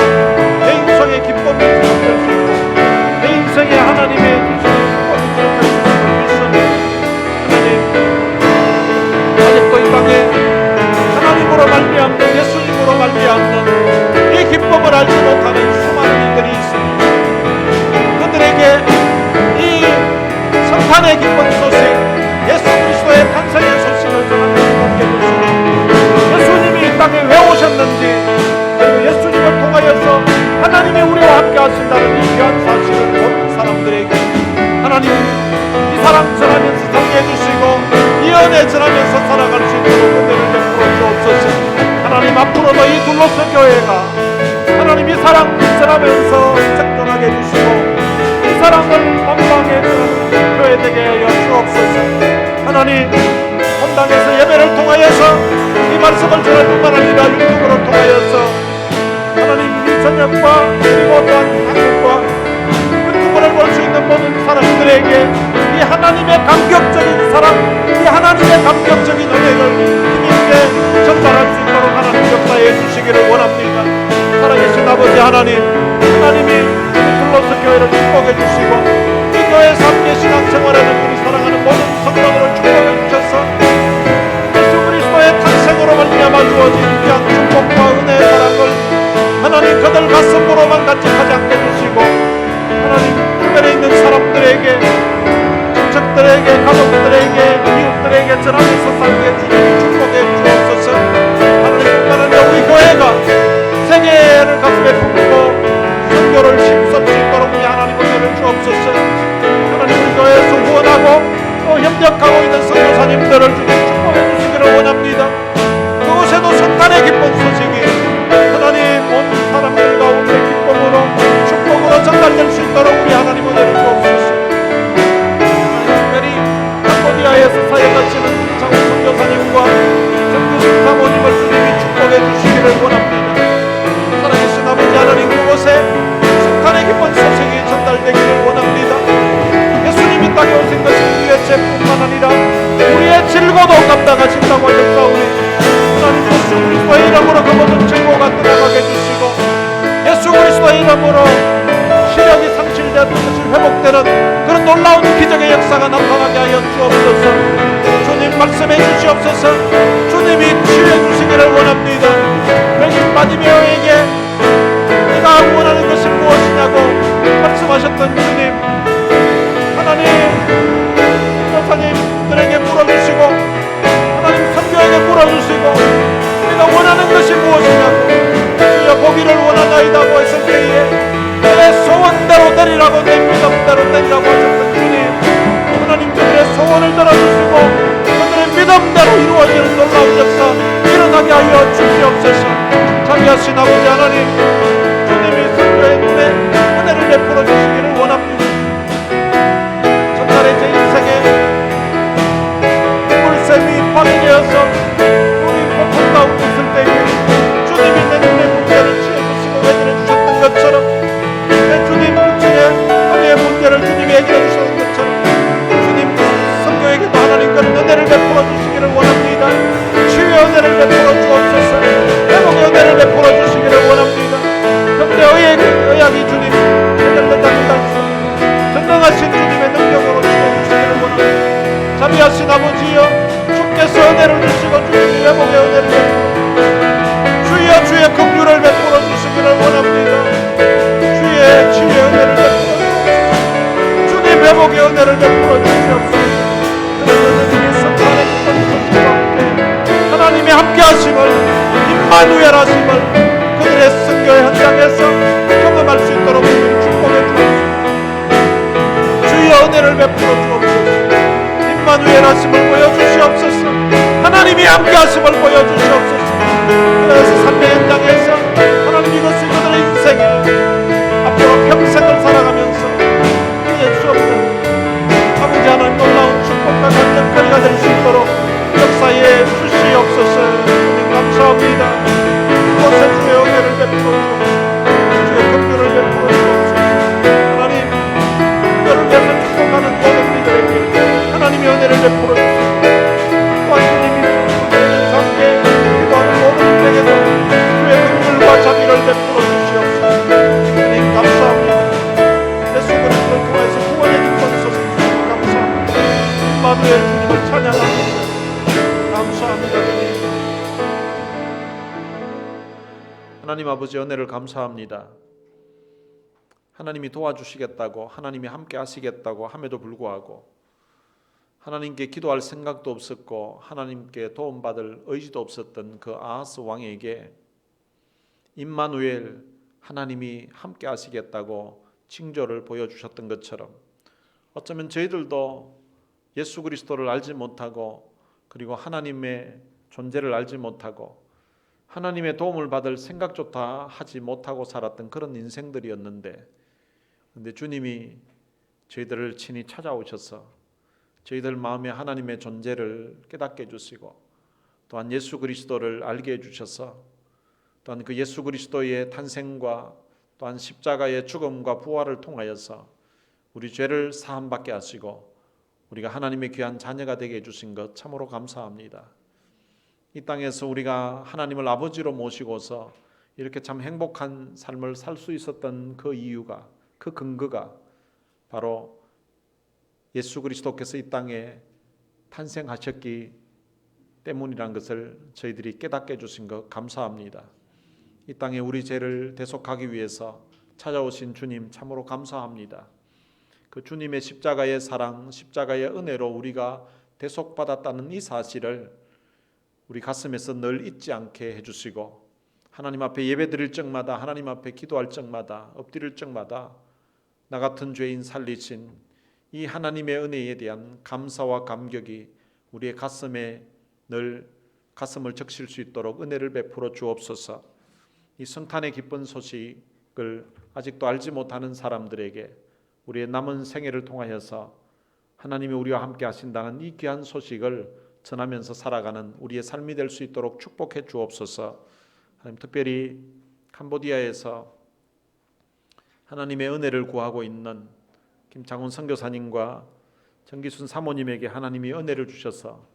S1: 내 인생의 기쁨이 지속될 수 있고 내 인생의 하나님의 주시는 축복이 지속될 수 있음을 믿습니다. 하나님 아직도 이 땅에 하나님으로 말미암는 예수님으로 말미암는 이 기쁨을 알지 못하는 수많은 이들이 있습니다. 그들에게 이 성탄의 기쁜 소식 예수 그리스도의 탄생의 소식을 전하는 것을 해주시고 예수님이 이 땅에 왜 오셨는지 그리고 예수님을 통하여서 하나님이 우리와 함께 하신다는 이 귀한 사실을 모르는 사람들에게 하나님 이 사랑 전하면서 살게 해주시고 이 은혜 전하면서 살아갈 수 있도록 은혜를 베풀어 주옵소서. 하나님 앞으로도 이 둘로서 교회가 하나님 이 사랑 전하면서 생존하게 해주시고 이 사랑을 만방에 전하는 교회 되게 하여 주옵소서. 하나님 본당에서 예배를 통하여서 이 말씀을 전할 뿐만 아니라 유튜브를 통하여서 하나님 이 저녁과 그리고 또한 한국과 유튜브를 볼 수 있는 모든 사람들에게 이 하나님의 감격적인 사랑 이 하나님의 감격적인 은혜를 힘있게 전달할 수 있도록 하나님 역사해 주시기를 원합니다. 살아계신 아버지 하나님 하나님이 우리 둘러서 교회를 축복해 주시고 이 교회에서 함께 신앙생활하는 우리 사랑하는 모든 성도들을 축복해 주셔서 예수 그리스도의 탄생으로 말미암아 주어진 귀한 축복과 은혜의 사랑을 하나님 그들 가슴으로만 간직하지 않게 해주시고 하나님 주변에 있는 사람들에게 친척들에게 가족들에게 이웃들에게 전하면서 살게 해주시고 축복해 주옵소서. 하나님 뿐만 아니라 우리 교회가 세계를 가슴에 품고 선교를 힘쓸 수 있도록 우리 하나님 은혜를 주옵소서. 하나님 우리 교회에서 후원하고 또 협력하고 있는 선교사님들을 주님 축복해 주시기를 원합니다. 그곳에도 성탄의 기쁜 소식이 하나님 모든 사람들 가운데 기쁨으로 축복으로 전달될 수 있도록 우리 하나님 은혜를 주옵소서. 특별히 캄보디아에서 사역하시는 장훈 선교사님과 정규 사모님을 주님이 축복해 주시기를 원합니다. 살아계신 아버지 하나님 그곳에 성탄의 기쁜 소식이 전달되기를 원합니다. 예수님이 땅에 오신 것은 우리의 죄뿐만 아니라 우리의 질고도 감당하신다고 하셨사오니 하나님 예수 그리스도의 이름으로 그 모든 증오가 떠나가게 해주시고 예수 그리스도의 이름으로 시력이 상실되는 것이 회복되는 그런 놀라운 기적의 역사가 나타나게 하여 주옵소서. 주님 말씀해 주시옵소서. 주님이 치유해 주시기를 원합니다. 여기 바디메오에게 네가 원하는 것이 무엇이냐고 말씀하셨던 주님 하나님 여사님들에게 물어주시고 하나님 선교에게 물어주시고 네가 원하는 것이 무엇이냐고 주여 보기를 원하나이다고 했을 때에 내 소원대로 되리라고 내 믿음대로 되리라고 하셨던 주님 하나님 그들의 소원을 들어주시고 그들의 믿음대로 이루어지는 놀라운 역사 일어나게 하여 주시옵소서. 자비하신 아버지 하나님 주님이 선교의 눈에 은혜를 베풀어 주시기를 원합니다. 전날의 제 인생에 물샘이 파괴되어서 우리 고통 가운데 있을 때에 주님이 내 눈의 문제를 치워주시고 해결해 주셨던 것처럼 내 주님 육체의 허리의 문제를 주님이 해결해 주셨던 것처럼 주님 성교에게도 하나님 그런 은혜를 베풀어 주시기를 원합니다. 치유의 은혜를 베풀어 주옵소서. 회복의 은혜를 베풀어 주시기를 원합니다. 근데 의학이 주님 아버지 은혜를 감사합니다. 하나님이 도와주시겠다고, 하나님이 함께 하시겠다고 함에도 불구하고 하나님께 기도할 생각도 없었고 하나님께 도움받을 의지도 없었던 그 아하스 왕에게 임마누엘, 하나님이 함께 하시겠다고 징조를 보여주셨던 것처럼 어쩌면 저희들도 예수 그리스도를 알지 못하고 그리고 하나님의 존재를 알지 못하고 하나님의 도움을 받을 생각조차 하지 못하고 살았던 그런 인생들이었는데, 그런데 주님이 저희들을 친히 찾아오셔서 저희들 마음에 하나님의 존재를 깨닫게 해주시고 또한 예수 그리스도를 알게 해주셔서 또한 그 예수 그리스도의 탄생과 또한 십자가의 죽음과 부활을 통하여서 우리 죄를 사함받게 하시고 우리가 하나님의 귀한 자녀가 되게 해주신 것 참으로 감사합니다. 이 땅에서 우리가 하나님을 아버지로 모시고서 이렇게 참 행복한 삶을 살 수 있었던 그 이유가, 그 근거가 바로 예수 그리스도께서 이 땅에 탄생하셨기 때문이라는 것을 저희들이 깨닫게 해주신 것 감사합니다. 이 땅에 우리 죄를 대속하기 위해서 찾아오신 주님 참으로 감사합니다. 그 주님의 십자가의 사랑, 십자가의 은혜로 우리가 대속받았다는 이 사실을 우리 가슴에서 늘 잊지 않게 해주시고 하나님 앞에 예배드릴 적마다, 하나님 앞에 기도할 적마다, 엎드릴 적마다 나 같은 죄인 살리신 이 하나님의 은혜에 대한 감사와 감격이 우리의 가슴에 늘 가슴을 적실 수 있도록 은혜를 베풀어 주옵소서. 이 성탄의 기쁜 소식을 아직도 알지 못하는 사람들에게 우리의 남은 생애를 통하여서 하나님이 우리와 함께 하신다는 이 귀한 소식을 전하면서 살아가는 우리의 삶이 될 수 있도록 축복해 주옵소서. 하나님, 특별히 캄보디아에서 하나님의 은혜를 구하고 있는 김창훈 선교사님과 정기순 사모님에게 하나님이 은혜를 주셔서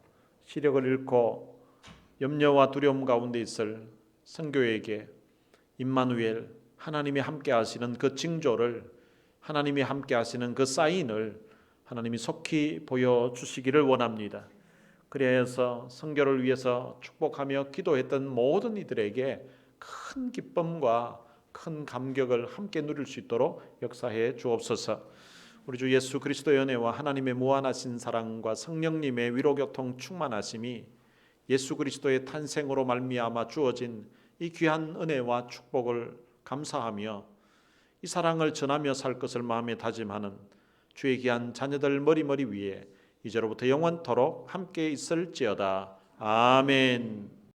S1: 시력을 잃고 염려와 두려움 가운데 있을 선교에게 임마누엘, 하나님이 함께 하시는 그 징조를, 하나님이 함께 하시는 그 사인을 하나님이 속히 보여주시기를 원합니다. 그래서 선교를 위해서 축복하며 기도했던 모든 이들에게 큰 기쁨과 큰 감격을 함께 누릴 수 있도록 역사해 주옵소서. 우리 주 예수 그리스도의 은혜와 하나님의 무한하신 사랑과 성령님의 위로교통 충만하심이 예수 그리스도의 탄생으로 말미암아 주어진 이 귀한 은혜와 축복을 감사하며 이 사랑을 전하며 살 것을 마음에 다짐하는 주의 귀한 자녀들 머리머리 위에 이제로부터 영원토록 함께 있을지어다. 아멘.